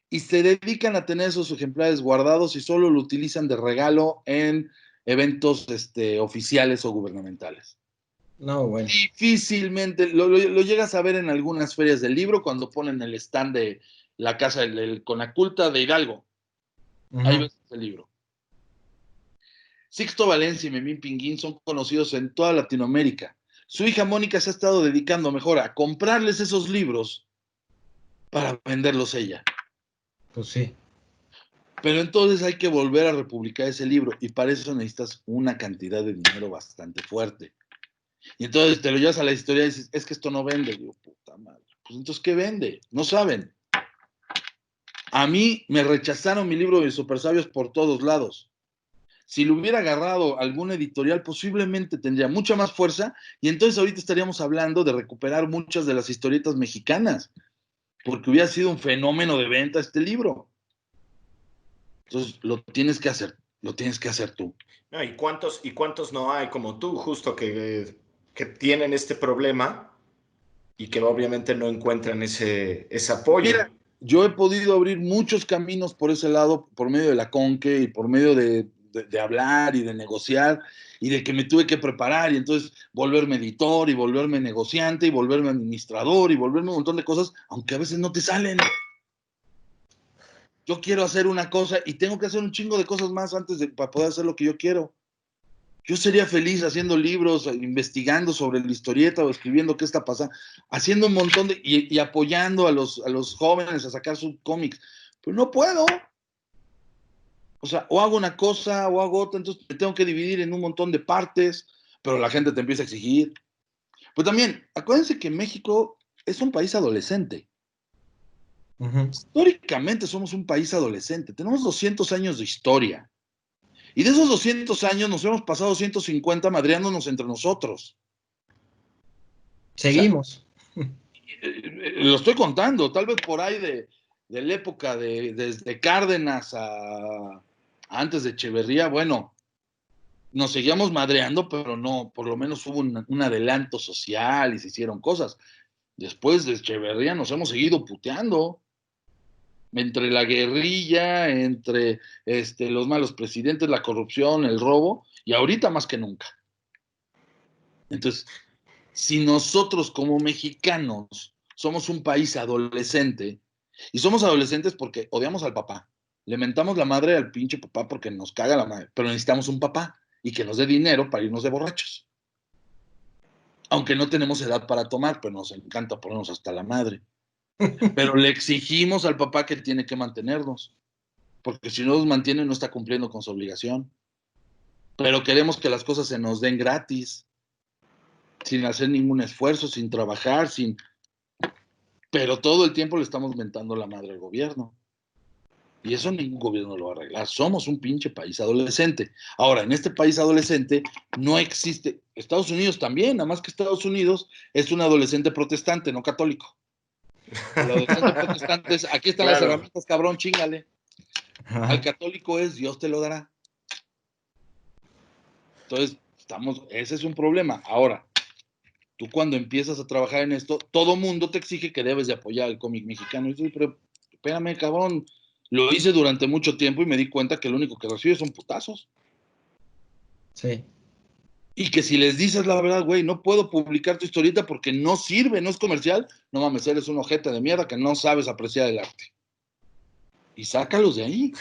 y se dedican a tener esos ejemplares guardados y solo lo utilizan de regalo en eventos oficiales o gubernamentales. No, bueno. Difícilmente, lo llegas a ver en algunas ferias del libro cuando ponen el stand de la casa del Conaculta de Hidalgo. Ahí ves el libro. Sixto Valencia y Memín Pinguín son conocidos en toda Latinoamérica. Su hija Mónica se ha estado dedicando mejor a comprarles esos libros para venderlos ella. Pues sí. Pero entonces hay que volver a republicar ese libro y para eso necesitas una cantidad de dinero bastante fuerte. Y entonces te lo llevas a la historia y dices, es que esto no vende. Digo, puta madre. Pues entonces, ¿qué vende? No saben. A mí me rechazaron mi libro de Super Sabios por todos lados. Si lo hubiera agarrado algún editorial, posiblemente tendría mucha más fuerza y entonces ahorita estaríamos hablando de recuperar muchas de las historietas mexicanas, porque hubiera sido un fenómeno de venta este libro. Entonces, lo tienes que hacer tú. No, ¿y cuántos no hay como tú, justo que tienen este problema y que obviamente no encuentran ese apoyo? Mira, yo he podido abrir muchos caminos por ese lado, por medio de la Conque y por medio de hablar y de negociar y de que me tuve que preparar y entonces volverme editor y volverme negociante y volverme administrador y volverme un montón de cosas, aunque a veces no te salen. Yo quiero hacer una cosa y tengo que hacer un chingo de cosas más para poder hacer lo que yo quiero. Yo sería feliz haciendo libros, investigando sobre la historieta o escribiendo qué está pasando, haciendo un montón y apoyando a los jóvenes a sacar sus cómics. Pero no puedo. O sea, o hago una cosa o hago otra, entonces me tengo que dividir en un montón de partes, pero la gente te empieza a exigir. Pues también, acuérdense que México es un país adolescente. Históricamente somos un país adolescente. Tenemos 200 años de historia. Y de esos 200 años nos hemos pasado 150 madreándonos entre nosotros. Seguimos. O sea, lo estoy contando, tal vez por ahí de la época desde Cárdenas a antes de Echeverría, bueno, nos seguíamos madreando, pero no, por lo menos hubo un adelanto social y se hicieron cosas. Después de Echeverría nos hemos seguido puteando. Entre la guerrilla, entre los malos presidentes, la corrupción, el robo, y ahorita más que nunca. Entonces, si nosotros como mexicanos somos un país adolescente, y somos adolescentes porque odiamos al papá, le mentamos la madre al pinche papá porque nos caga la madre, pero necesitamos un papá y que nos dé dinero para irnos de borrachos. Aunque no tenemos edad para tomar, pero nos encanta ponernos hasta la madre. Pero le exigimos al papá que tiene que mantenernos, porque si no nos mantiene no está cumpliendo con su obligación. Pero queremos que las cosas se nos den gratis, sin hacer ningún esfuerzo, sin trabajar, pero todo el tiempo le estamos mentando la madre al gobierno. Y eso ningún gobierno lo va a arreglar. Somos un pinche país adolescente. Ahora, en este país adolescente no existe, Estados Unidos también, nada más que Estados Unidos es un adolescente protestante, no católico. El adolescente protestante es, aquí están las herramientas, cabrón, chíngale. Al católico es, Dios te lo dará. Entonces, ese es un problema. Ahora, tú cuando empiezas a trabajar en esto, todo mundo te exige que debes de apoyar el cómic mexicano. Y dices, pero espérame, cabrón, lo hice durante mucho tiempo y me di cuenta que lo único que recibe son putazos. Sí. Y que si les dices la verdad, güey, no puedo publicar tu historieta porque no sirve, no es comercial, no mames, eres un ojete de mierda que no sabes apreciar el arte. Y sácalos de ahí.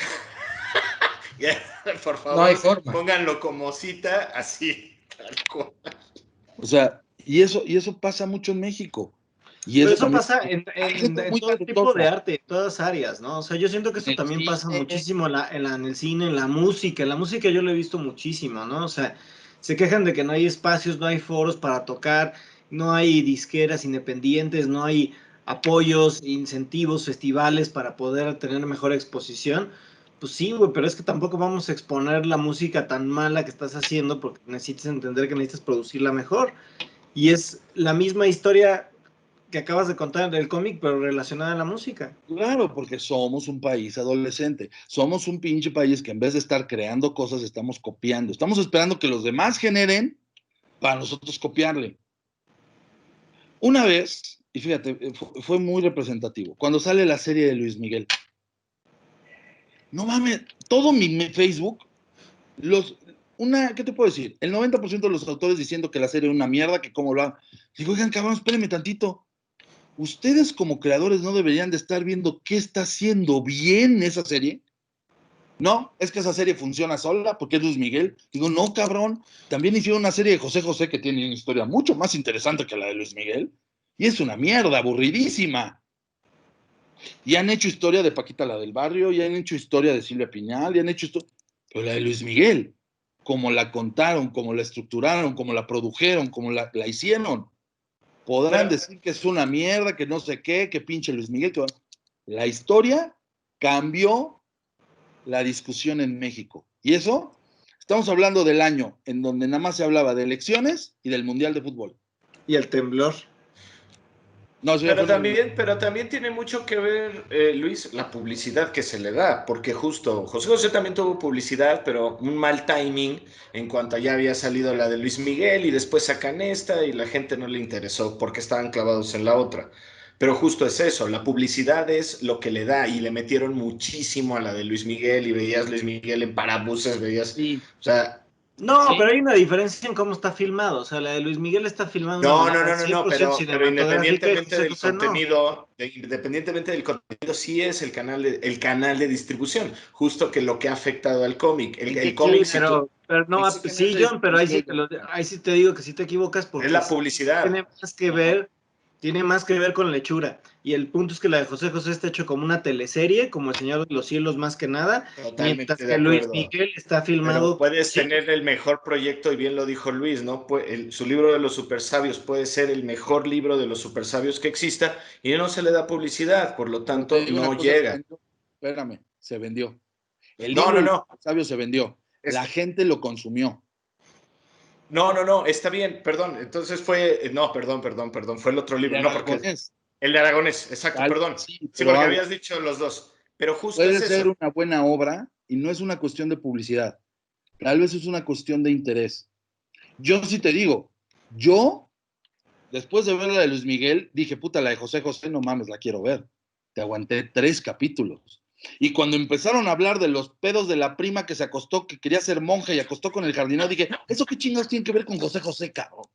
Por favor, no hay forma. Pónganlo como cita, así, tal cual. O sea, y eso pasa mucho en México. Y Pero eso eso pasa en muy todo tipo de arte, en todas áreas, ¿no? O sea, yo siento que eso también sí, pasa muchísimo en el cine, en la música. En la música yo lo he visto muchísimo, ¿no? O sea, se quejan de que no hay espacios, no hay foros para tocar, no hay disqueras independientes, no hay apoyos, incentivos, festivales para poder tener mejor exposición. Pues sí, güey, pero es que tampoco vamos a exponer la música tan mala que estás haciendo porque necesitas entender que necesitas producirla mejor. Y es la misma historia que acabas de contar del cómic, pero relacionada a la música. Claro, porque somos un país adolescente. Somos un pinche país que en vez de estar creando cosas, estamos copiando. Estamos esperando que los demás generen para nosotros copiarle. Una vez, y fíjate, fue muy representativo, cuando sale la serie de Luis Miguel. No mames, todo mi Facebook, ¿qué te puedo decir? El 90% de los autores diciendo que la serie es una mierda, que cómo lo hagan. Digo, oigan, cabrón, espérenme tantito. ¿Ustedes como creadores no deberían de estar viendo qué está haciendo bien esa serie? No, es que esa serie funciona sola porque es Luis Miguel. Digo, no, cabrón. También hicieron una serie de José José que tiene una historia mucho más interesante que la de Luis Miguel. Y es una mierda, aburridísima. Y han hecho historia de Paquita la del Barrio, y han hecho historia de Silvia Pinal, y han hecho historia. Pero la de Luis Miguel, como la contaron, como la estructuraron, como la produjeron, como la hicieron. Podrán decir que es una mierda, que no sé qué, que pinche Luis Miguel. La historia cambió la discusión en México. Y eso, estamos hablando del año en donde nada más se hablaba de elecciones y del Mundial de Fútbol. Y el temblor. No, pero también tiene mucho que ver, Luis, la publicidad que se le da, porque justo José José también tuvo publicidad, pero un mal timing en cuanto a ya había salido la de Luis Miguel y después sacan esta y la gente no le interesó porque estaban clavados en la otra. Pero justo es eso, la publicidad es lo que le da y le metieron muchísimo a la de Luis Miguel y veías Luis Miguel en parabuses, veías, sí. O sea... No, sí, pero hay una diferencia en cómo está filmado. O sea, la de Luis Miguel está filmada No, pero independientemente del contenido, sí es el canal de distribución, justo que lo que ha afectado al cómic. El cómic, pero no, sí, John, pero ahí sí te digo que sí te equivocas porque es la publicidad. Tiene más que ver con la hechura. Y el punto es que la de José José está hecho como una teleserie, como El Señor de los Cielos más que nada, mientras que Luis Miguel está filmado... Pero puedes tener el mejor proyecto, y bien lo dijo Luis, ¿no? Su libro de los supersabios puede ser el mejor libro de los supersabios que exista y no se le da publicidad, por lo tanto no llega. Espérame, se vendió. El libro de los supersabios se vendió. la gente lo consumió. No, está bien, perdón. Entonces fue, no, perdón, fue el otro libro. No, porque el de Aragonés, exacto, perdón. Sí, Sí, porque habías dicho los dos. Pero justo puede es ser eso. una buena obra y no es una cuestión de publicidad. Tal vez es una cuestión de interés. Yo sí te digo, yo, después de ver la de Luis Miguel, dije, puta, la de José José, no mames, la quiero ver. Te aguanté 3 capítulos. Y cuando empezaron a hablar de los pedos de la prima que se acostó, que quería ser monja y acostó con el jardinero, dije, ¿eso qué chingados tiene que ver con José José, cabrón?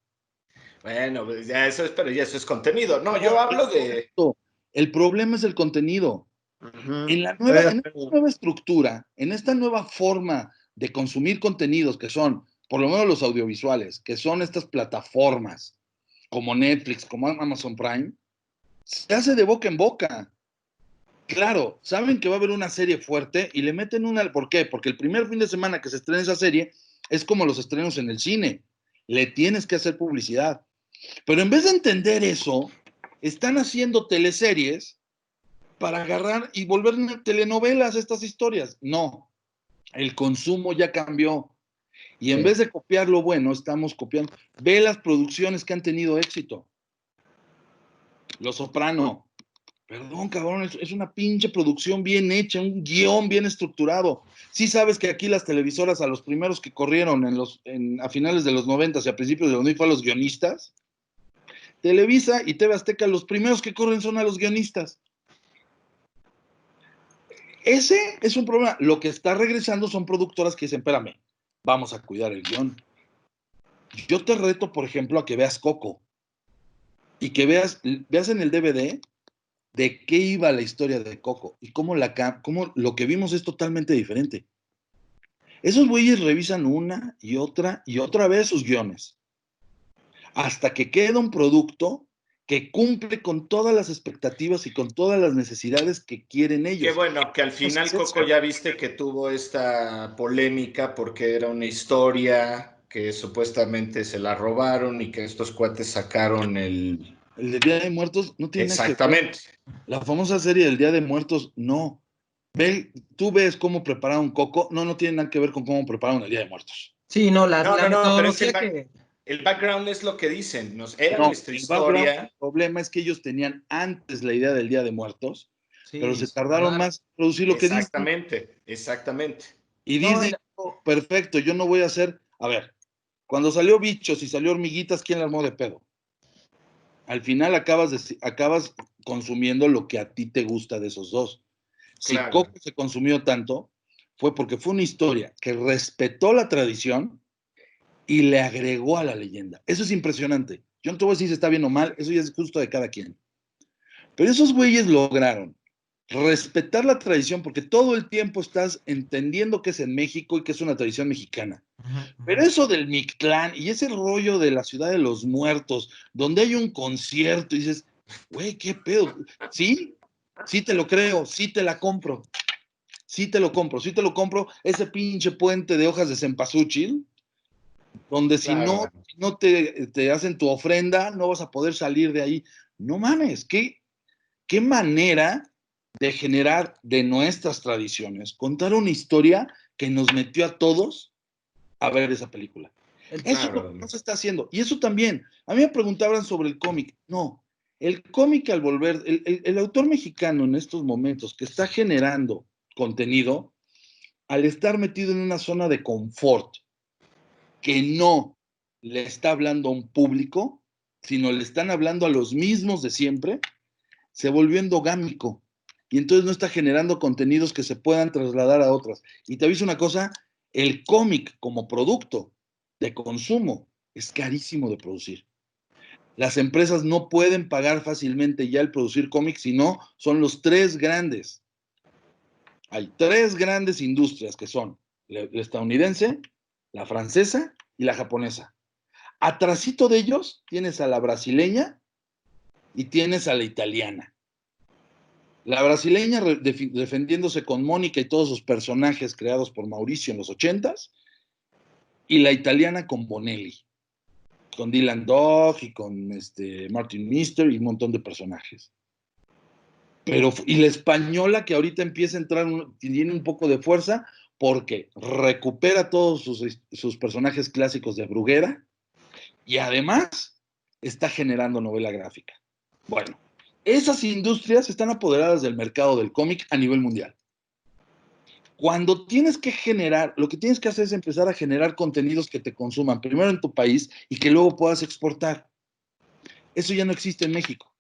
Bueno, pues ya eso es, pero ya eso es contenido. No, yo hablo de... El problema es el contenido. En la nueva estructura, en esta nueva forma de consumir contenidos que son, por lo menos los audiovisuales, que son estas plataformas como Netflix, como Amazon Prime, se hace de boca en boca. Claro, saben que va a haber una serie fuerte y le meten una... ¿Por qué? Porque el primer fin de semana que se estrena esa serie es como los estrenos en el cine. Le tienes que hacer publicidad. Pero en vez de entender eso, están haciendo teleseries para agarrar y volver telenovelas estas historias. No, el consumo ya cambió. Y en vez de copiar lo bueno, estamos copiando. Ve las producciones que han tenido éxito. Los Soprano. Perdón, cabrón, es una pinche producción bien hecha, un guión bien estructurado. Sí sabes que aquí las televisoras, a los primeros que corrieron a finales de los 90 y a principios de los 2000 fue a los guionistas. Televisa y TV Azteca, los primeros que corren son a los guionistas. Ese es un problema. Lo que está regresando son productoras que dicen, espérame, vamos a cuidar el guión. Yo te reto, por ejemplo, a que veas Coco y que veas en el DVD de qué iba la historia de Coco y cómo lo que vimos es totalmente diferente. Esos güeyes revisan una y otra vez sus guiones hasta que queda un producto que cumple con todas las expectativas y con todas las necesidades que quieren ellos. Qué bueno, que al final Coco ya viste que tuvo esta polémica porque era una historia que supuestamente se la robaron y que estos cuates sacaron el de Día de Muertos no tiene nada que ver. Exactamente. La famosa serie del Día de Muertos, no. Tú ves cómo prepararon Coco, no tiene nada que ver con cómo prepararon el Día de Muertos. Sí, no, la metodología pero el background es lo que dicen. Era nuestra historia. El problema es que ellos tenían antes la idea del Día de Muertos, pero se tardaron más en producir lo que dicen. Exactamente. Y Disney, perfecto, yo no voy a hacer... A ver, cuando salió Bichos y salió Hormiguitas, ¿quién la armó de pedo? Al final acabas consumiendo lo que a ti te gusta de esos dos. Si Coco se consumió tanto, fue porque fue una historia que respetó la tradición y le agregó a la leyenda. Eso es impresionante. Yo no te voy a decir si está bien o mal, eso ya es justo de cada quien. Pero esos güeyes lograron respetar la tradición porque todo el tiempo estás entendiendo que es en México y que es una tradición mexicana. Pero eso del Mictlán y ese rollo de la Ciudad de los Muertos, donde hay un concierto y dices, güey, ¿qué pedo? ¿Sí? Sí te lo creo, sí te la compro. Sí te lo compro. Ese pinche puente de hojas de cempasúchil, donde si no te hacen tu ofrenda, no vas a poder salir de ahí. No mames, qué manera de generar de nuestras tradiciones, contar una historia que nos metió a todos a ver esa película. Eso es lo que no se está haciendo. Y eso también, a mí me preguntaban sobre el cómic. No, el cómic al volver, el autor mexicano en estos momentos que está generando contenido, al estar metido en una zona de confort, que no le está hablando a un público, sino le están hablando a los mismos de siempre, se volvió endogámico. Y entonces no está generando contenidos que se puedan trasladar a otras. Y te aviso una cosa, el cómic como producto de consumo es carísimo de producir. Las empresas no pueden pagar fácilmente ya el producir cómics, sino son los 3 grandes. Hay 3 grandes industrias que son la estadounidense, la francesa y la japonesa. Atrasito de ellos tienes a la brasileña y tienes a la italiana. La brasileña defendiéndose con Mónica y todos sus personajes creados por Mauricio en los 80s, y la italiana con Bonelli, con Dylan Dog y con Martin Mister y un montón de personajes. Y la española que ahorita empieza a entrar, tiene un poco de fuerza, porque recupera todos sus personajes clásicos de Bruguera y además está generando novela gráfica. Bueno, esas industrias están apoderadas del mercado del cómic a nivel mundial. Cuando tienes que generar, lo que tienes que hacer es empezar a generar contenidos que te consuman primero en tu país y que luego puedas exportar. Eso ya no existe en México.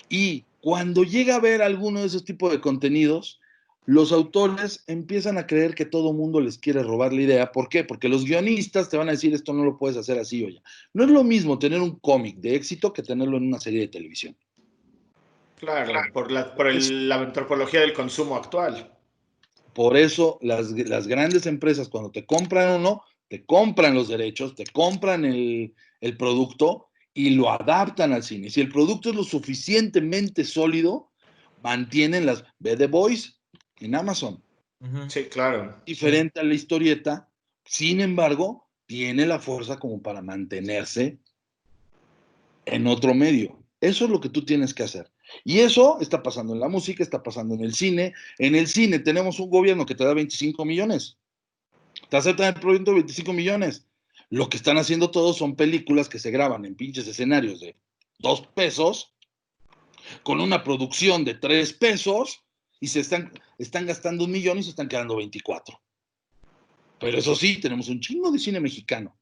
Y cuando llega a ver alguno de esos tipos de contenidos, los autores empiezan a creer que todo mundo les quiere robar la idea. ¿Por qué? Porque los guionistas te van a decir esto no lo puedes hacer así o ya. No es lo mismo tener un cómic de éxito que tenerlo en una serie de televisión. Claro, por la antropología del consumo actual. Por eso las grandes empresas cuando te compran uno, te compran los derechos, te compran el producto y lo adaptan al cine. Si el producto es lo suficientemente sólido, mantienen las... Ve The Boys en Amazon. Sí, claro. Diferente a la historieta, sin embargo, tiene la fuerza como para mantenerse en otro medio. Eso es lo que tú tienes que hacer. Y eso está pasando en la música, está pasando en el cine. En el cine tenemos un gobierno que te da 25 millones. Te aceptan el proyecto de 25 millones. Lo que están haciendo todos son películas que se graban en pinches escenarios de 2 pesos, con una producción de 3 pesos, y se están gastando 1 millón y se están quedando 24. Pero eso sí, tenemos un chingo de cine mexicano.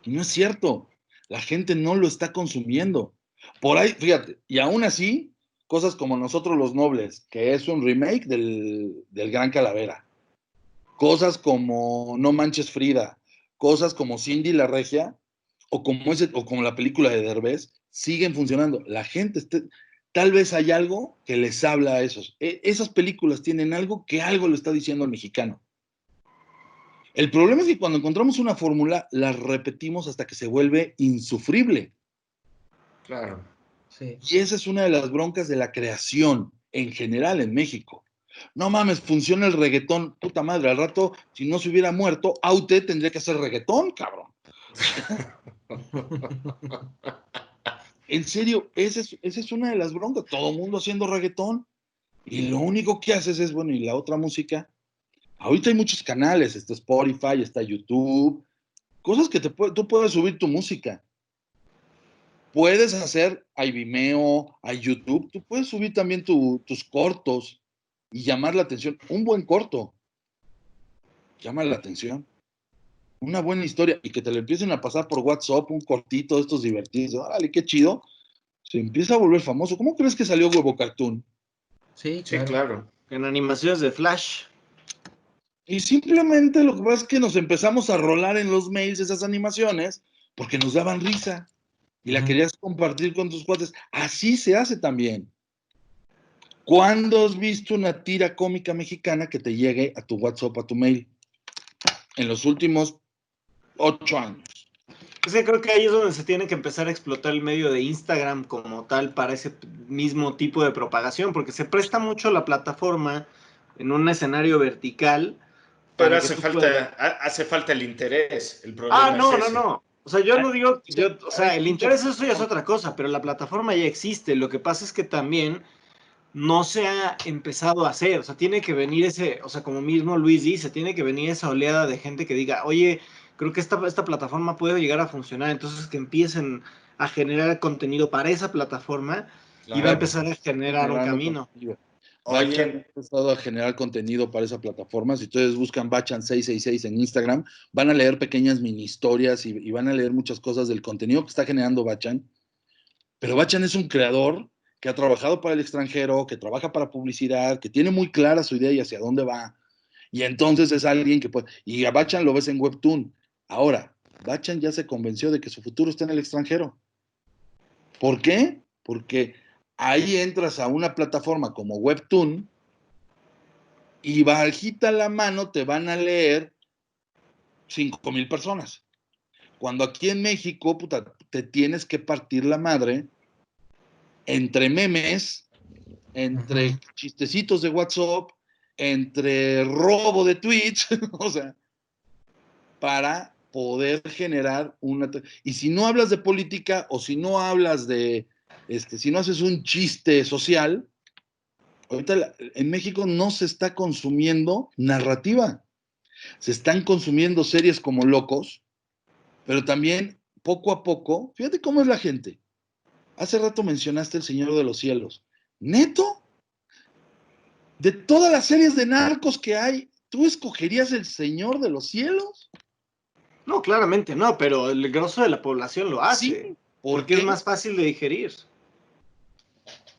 Y no es cierto. La gente no lo está consumiendo. Por ahí, fíjate, y aún así, cosas como Nosotros los Nobles, que es un remake del Gran Calavera. Cosas como No Manches Frida, cosas como Cindy la Regia, o como la película de Derbez, siguen funcionando. La gente, tal vez hay algo que les habla a esos. Esas películas tienen algo que algo le está diciendo al mexicano. El problema es que cuando encontramos una fórmula, la repetimos hasta que se vuelve insufrible. Claro. Sí. Y esa es una de las broncas de la creación en general en México. No mames, funciona el reggaetón. Puta madre, al rato, si no se hubiera muerto, Aute tendría que hacer reggaetón, cabrón. En serio, esa es una de las broncas. Todo el mundo haciendo reggaetón. Y lo único que haces es, bueno, ¿y la otra música? Ahorita hay muchos canales. Está Spotify, está YouTube. Cosas que tú puedes subir tu música. Puedes hacer, hay Vimeo, hay YouTube. Tú puedes subir también tus cortos y llamar la atención. Un buen corto llama la atención. Una buena historia y que te lo empiecen a pasar por WhatsApp, un cortito de estos divertidos. Órale, qué chido. Se empieza a volver famoso. ¿Cómo crees que salió Huevo Cartoon? Sí, Sí, claro. claro. En animaciones de Flash. Y simplemente lo que pasa es que nos empezamos a rolar en los mails esas animaciones porque nos daban risa y la querías compartir con tus cuates. Así se hace también. ¿Cuándo has visto una tira cómica mexicana que te llegue a tu WhatsApp, a tu mail? En los últimos 8 años. Es que creo que ahí es donde se tiene que empezar a explotar el medio de Instagram como tal para ese mismo tipo de propagación, porque se presta mucho la plataforma en un escenario vertical. Pero Para que hace falta el interés. El problema es ese. No. O sea, yo no digo, o sea, el interés eso ya es otra cosa, pero la plataforma ya existe. Lo que pasa es que también no se ha empezado a hacer. O sea, tiene que venir o sea, como mismo Luis dice, tiene que venir esa oleada de gente que diga, oye, creo que esta plataforma puede llegar a funcionar. Entonces que empiecen a generar contenido para esa plataforma y va a empezar a generar un camino. Bachan ha Oye, empezado a generar contenido para esa plataforma. Si ustedes buscan Bachan666 en Instagram, van a leer pequeñas mini historias y van a leer muchas cosas del contenido que está generando Bachan. Pero Bachan es un creador que ha trabajado para el extranjero, que trabaja para publicidad, que tiene muy clara su idea y hacia dónde va. Y entonces es alguien que puede... Y a Bachan lo ves en Webtoon. Ahora, Bachan ya se convenció de que su futuro está en el extranjero. ¿Por qué? Porque ahí entras a una plataforma como Webtoon y bajita la mano te van a leer 5,000 personas. Cuando aquí en México, puta, te tienes que partir la madre entre memes, entre chistecitos de WhatsApp, entre robo de Twitch, o sea, para poder generar una... Y si no hablas de política o si no hablas de... si no haces un chiste social, Ahorita en México no se está consumiendo narrativa. Se están consumiendo series como locos, pero también poco a poco, fíjate cómo es la gente. Hace rato mencionaste El Señor de los Cielos. ¿Neto? De todas las series de narcos que hay, ¿tú escogerías El Señor de los Cielos? No, claramente no, pero el grosso de la población lo hace. Sí, porque es más fácil de digerir.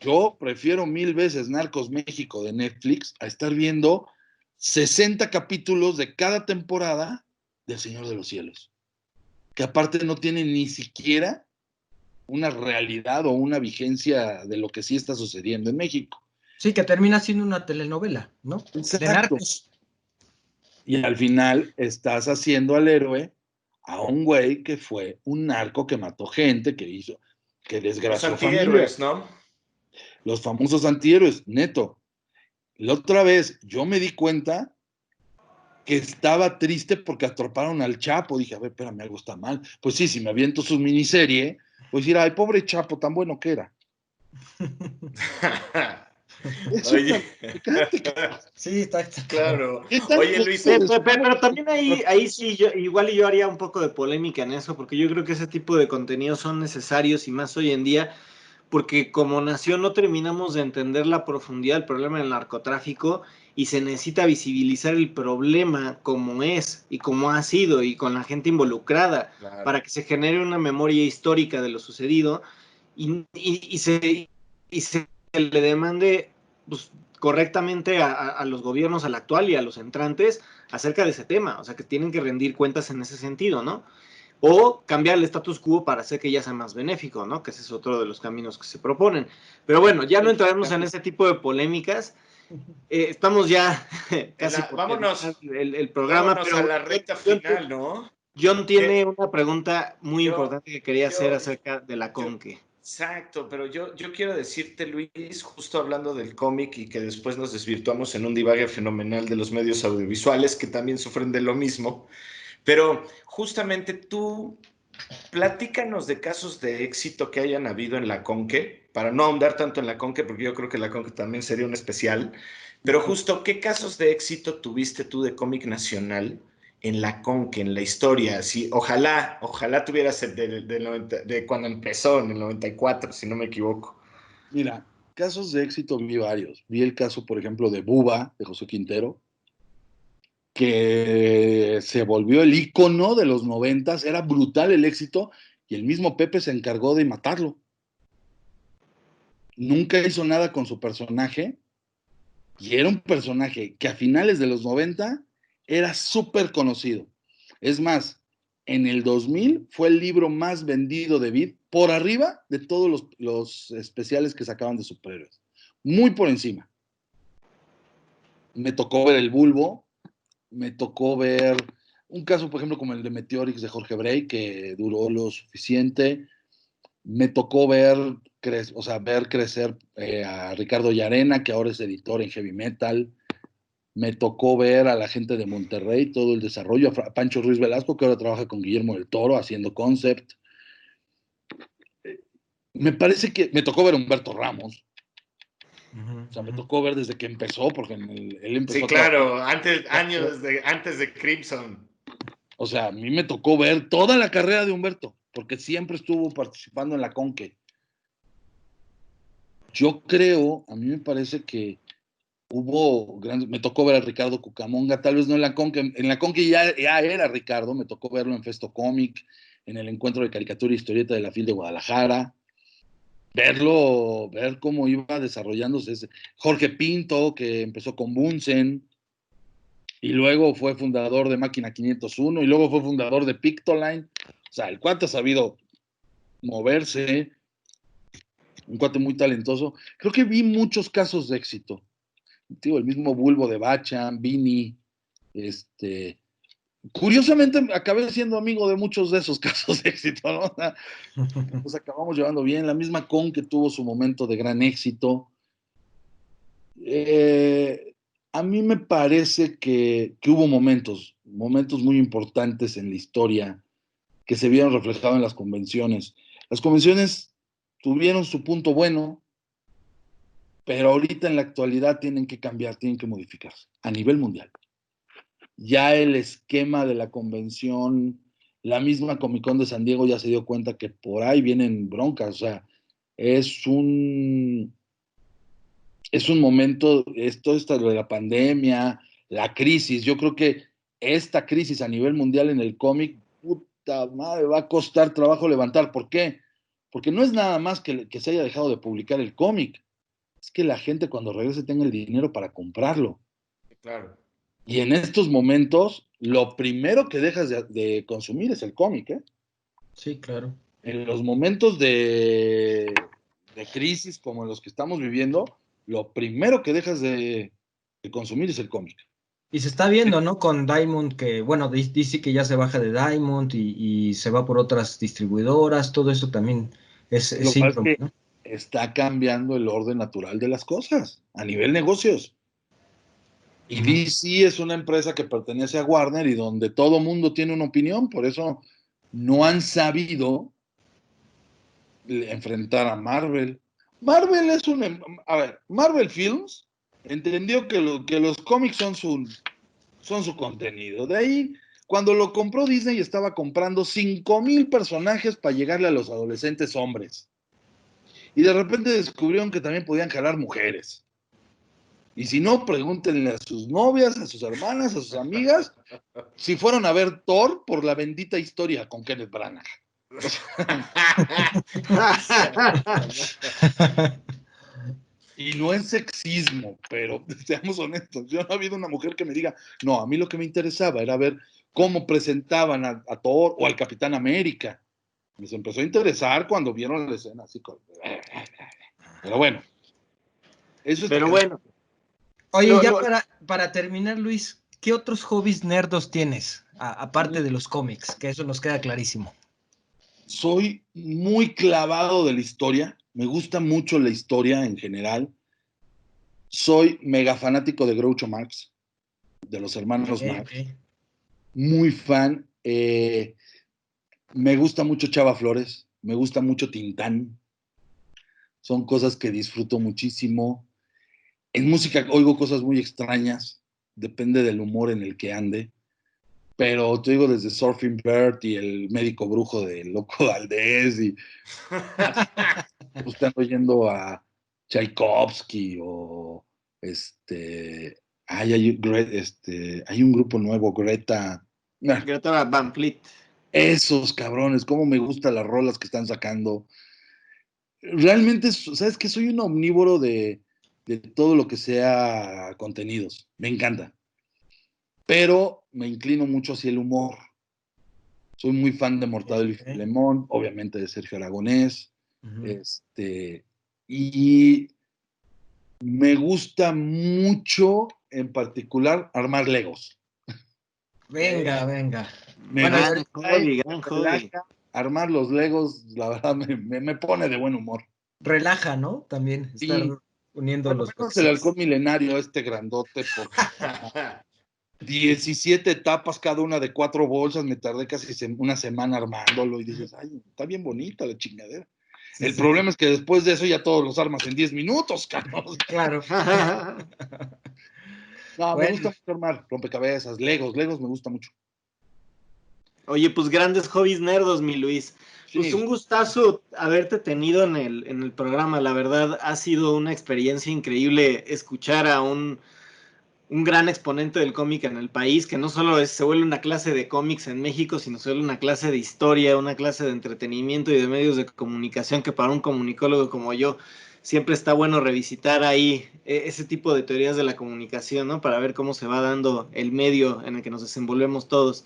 Yo prefiero 1000 veces Narcos México de Netflix a estar viendo 60 capítulos de cada temporada del Señor de los Cielos, que aparte no tienen ni siquiera una realidad o una vigencia de lo que sí está sucediendo en México. Sí, que termina siendo una telenovela, ¿no? Exacto. De narcos. Y al final estás haciendo al héroe a un güey que fue un narco que mató gente, que hizo, que desgració Los antihéroes, familias. ¿no? Los famosos antihéroes, neto. La otra vez yo me di cuenta que estaba triste porque atraparon al Chapo. Dije, a ver, espérame, algo está mal. Pues sí, si me aviento su miniserie, pues decir, ay, pobre Chapo, tan bueno que era. Oye. Sí, está. Claro. ¿Qué Oye, Luis. Pero también ahí sí, igual yo haría un poco de polémica en eso, porque yo creo que ese tipo de contenidos son necesarios y más hoy en día, porque como nación no terminamos de entender la profundidad del problema del narcotráfico y se necesita visibilizar el problema como es y como ha sido y con la gente involucrada Claro. para que se genere una memoria histórica de lo sucedido y se le demande pues, correctamente a los gobiernos, al actual y a los entrantes acerca de ese tema, o sea que tienen que rendir cuentas en ese sentido, ¿no? O cambiar el status quo para hacer que ya sea más benéfico, ¿no? Que ese es otro de los caminos que se proponen. Pero bueno, ya no entraremos en ese tipo de polémicas. Estamos ya casi por Vámonos, el programa, vámonos pero a la recta final, ¿no? John tiene una pregunta muy importante que quería hacer yo- acerca de la Conque. Exacto, pero yo quiero decirte, Luis, justo hablando del cómic y que después nos desvirtuamos en un divague fenomenal de los medios audiovisuales que también sufren de lo mismo, pero justamente tú platícanos de casos de éxito que hayan habido en la Conque, para no ahondar tanto en la Conque, porque yo creo que la Conque también sería un especial, pero justo, ¿qué casos de éxito tuviste tú de cómic nacional en la Conque, en la historia? Sí, ojalá tuvieras el de cuando empezó, en el 94, si no me equivoco. Mira, casos de éxito vi varios. Vi el caso, por ejemplo, de Buba, de José Quintero, que se volvió el ícono de los 90. Era brutal el éxito y el mismo Pepe se encargó de matarlo. Nunca hizo nada con su personaje y era un personaje que a finales de los 90 era súper conocido. Es más, en el 2000 fue el libro más vendido de Vid, por arriba de todos los especiales que sacaban de superhéroes. Muy por encima. Me tocó ver El Bulbo, me tocó ver un caso, por ejemplo, como el de Meteorix de Jorge Brey, que duró lo suficiente. Me tocó ver crecer a Ricardo Llarena, que ahora es editor en Heavy Metal. Me tocó ver a la gente de Monterrey, todo el desarrollo, a Pancho Ruiz Velasco, que ahora trabaja con Guillermo del Toro haciendo concept. Me parece que me tocó ver a Humberto Ramos. O sea, me tocó ver desde que empezó, porque él empezó. Sí, claro, antes de Crimson. O sea, a mí me tocó ver toda la carrera de Humberto, porque siempre estuvo participando en la Conque. Yo creo, a mí me parece que hubo grandes, me tocó ver a Ricardo Cucamonga, tal vez no en la Conque ya era Ricardo, me tocó verlo en Festo Cómic, en el encuentro de caricatura e historieta de la FIL de Guadalajara, ver cómo iba desarrollándose Jorge Pinto, que empezó con Bunsen, y luego fue fundador de Máquina 501, y luego fue fundador de Pictoline. O sea, el cuate ha sabido moverse, un cuate muy talentoso. Creo que vi muchos casos de éxito. Digo, el mismo Bulbo de Bachan, Vini, curiosamente acabé siendo amigo de muchos de esos casos de éxito, ¿no? O sea, nos acabamos llevando bien. La misma Con, que tuvo su momento de gran éxito. A mí me parece que hubo momentos muy importantes en la historia que se vieron reflejados en las convenciones. Las convenciones tuvieron su punto bueno, Pero ahorita en la actualidad tienen que cambiar, tienen que modificarse a nivel mundial. Ya el esquema de la convención, la misma Comic Con de San Diego ya se dio cuenta que por ahí vienen broncas, o sea, es un momento, esto de la pandemia, la crisis, yo creo que esta crisis a nivel mundial en el cómic, puta madre, va a costar trabajo levantar. ¿Por qué? Porque no es nada más que se haya dejado de publicar el cómic, es que la gente cuando regrese tenga el dinero para comprarlo. Claro. Y en estos momentos, lo primero que dejas de consumir es el cómic, ¿eh? Sí, claro. En los momentos de crisis como los que estamos viviendo, lo primero que dejas de consumir es el cómic. Y se está viendo, ¿no? Con Diamond, que, bueno, dice que ya se baja de Diamond y se va por otras distribuidoras, todo eso también es Lo que pasa síntoma, es que ¿no? está cambiando el orden natural de las cosas a nivel negocios. Y Ujú. DC es una empresa que pertenece a Warner y donde todo mundo tiene una opinión, por eso no han sabido enfrentar a Marvel. Marvel es un... A ver, Marvel Films entendió que los cómics son su contenido. De ahí, cuando lo compró Disney, estaba comprando 5,000 personajes para llegarle a los adolescentes hombres. Y de repente descubrieron que también podían jalar mujeres. Y si no, pregúntenle a sus novias, a sus hermanas, a sus amigas, si fueron a ver Thor por la bendita historia con Kenneth Branagh. Y no es sexismo, pero seamos honestos, yo no ha habido una mujer que me diga, no, a mí lo que me interesaba era ver cómo presentaban a Thor o al Capitán América. Me empezó a interesar cuando vieron la escena así. Pero bueno, eso es... Pero bueno. Oye, ya para terminar, Luis, ¿qué otros hobbies nerdos tienes? Aparte de los cómics, que eso nos queda clarísimo. Soy muy clavado de la historia, me gusta mucho la historia en general. Soy mega fanático de Groucho Marx, de los hermanos Marx. Okay. Muy fan. Me gusta mucho Chava Flores, me gusta mucho Tintán. Son cosas que disfruto muchísimo. En música oigo cosas muy extrañas, depende del humor en el que ande. Pero te digo, desde Surfing Bird y el médico brujo de Loco Valdés y están oyendo a Tchaikovsky o hay un grupo nuevo, Greta Van Fleet. Esos cabrones, cómo me gustan las rolas que están sacando. Realmente, ¿sabes qué? Soy un omnívoro de todo lo que sea contenidos, me encanta. Pero me inclino mucho hacia el humor. Soy muy fan de Mortadelo y Filemón, obviamente de Sergio Aragonés. Uh-huh. Y me gusta mucho, en particular, armar Legos. Venga. Gran hobby. Armar los Legos, la verdad, me pone de buen humor. Relaja, ¿no? También estar uniendo los... El halcón milenario, grandote, por 17 etapas, cada una de 4 bolsas, me tardé casi una semana armándolo y dices, ay, está bien bonita la chingadera. Sí, el problema es que después de eso ya todos los armas en 10 minutos, cabrón. Claro. No, me gusta mucho armar rompecabezas, Legos me gusta mucho. Oye, pues grandes hobbies nerdos, mi Luis. Sí. Pues un gustazo haberte tenido en el programa. La verdad, ha sido una experiencia increíble escuchar a un gran exponente del cómic en el país, que no solo se vuelve una clase de cómics en México, sino se vuelve una clase de historia, una clase de entretenimiento y de medios de comunicación, que para un comunicólogo como yo siempre está bueno revisitar ahí ese tipo de teorías de la comunicación, ¿no? Para ver cómo se va dando el medio en el que nos desenvolvemos todos.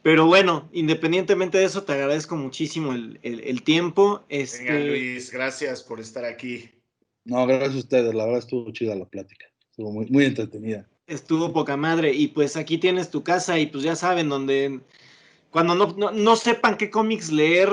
Pero bueno, independientemente de eso, te agradezco muchísimo el tiempo. Venga, Luis, gracias por estar aquí. No, gracias a ustedes, la verdad estuvo chida la plática, estuvo muy, muy entretenida. Estuvo poca madre, y pues aquí tienes tu casa, y pues ya saben, donde cuando no sepan qué cómics leer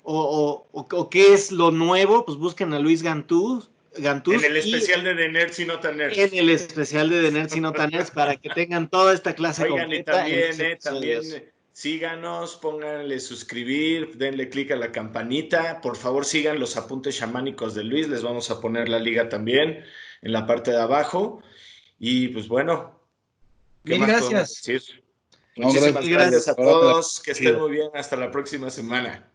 o qué es lo nuevo, pues busquen a Luis Gantús. En el especial de The Nerds y Not Nerds. En el especial de The Nerds y Not Nerds, para que tengan toda esta clase completa. Oigan, y también síganos, pónganle suscribir, denle click a la campanita. Por favor, sigan los apuntes chamánicos de Luis. Les vamos a poner la liga también en la parte de abajo. Y pues bueno, ¿qué Mil más gracias. podemos decir? No, Muchísimas gracias a todos. Que estén Chido. muy bien. Hasta la próxima semana.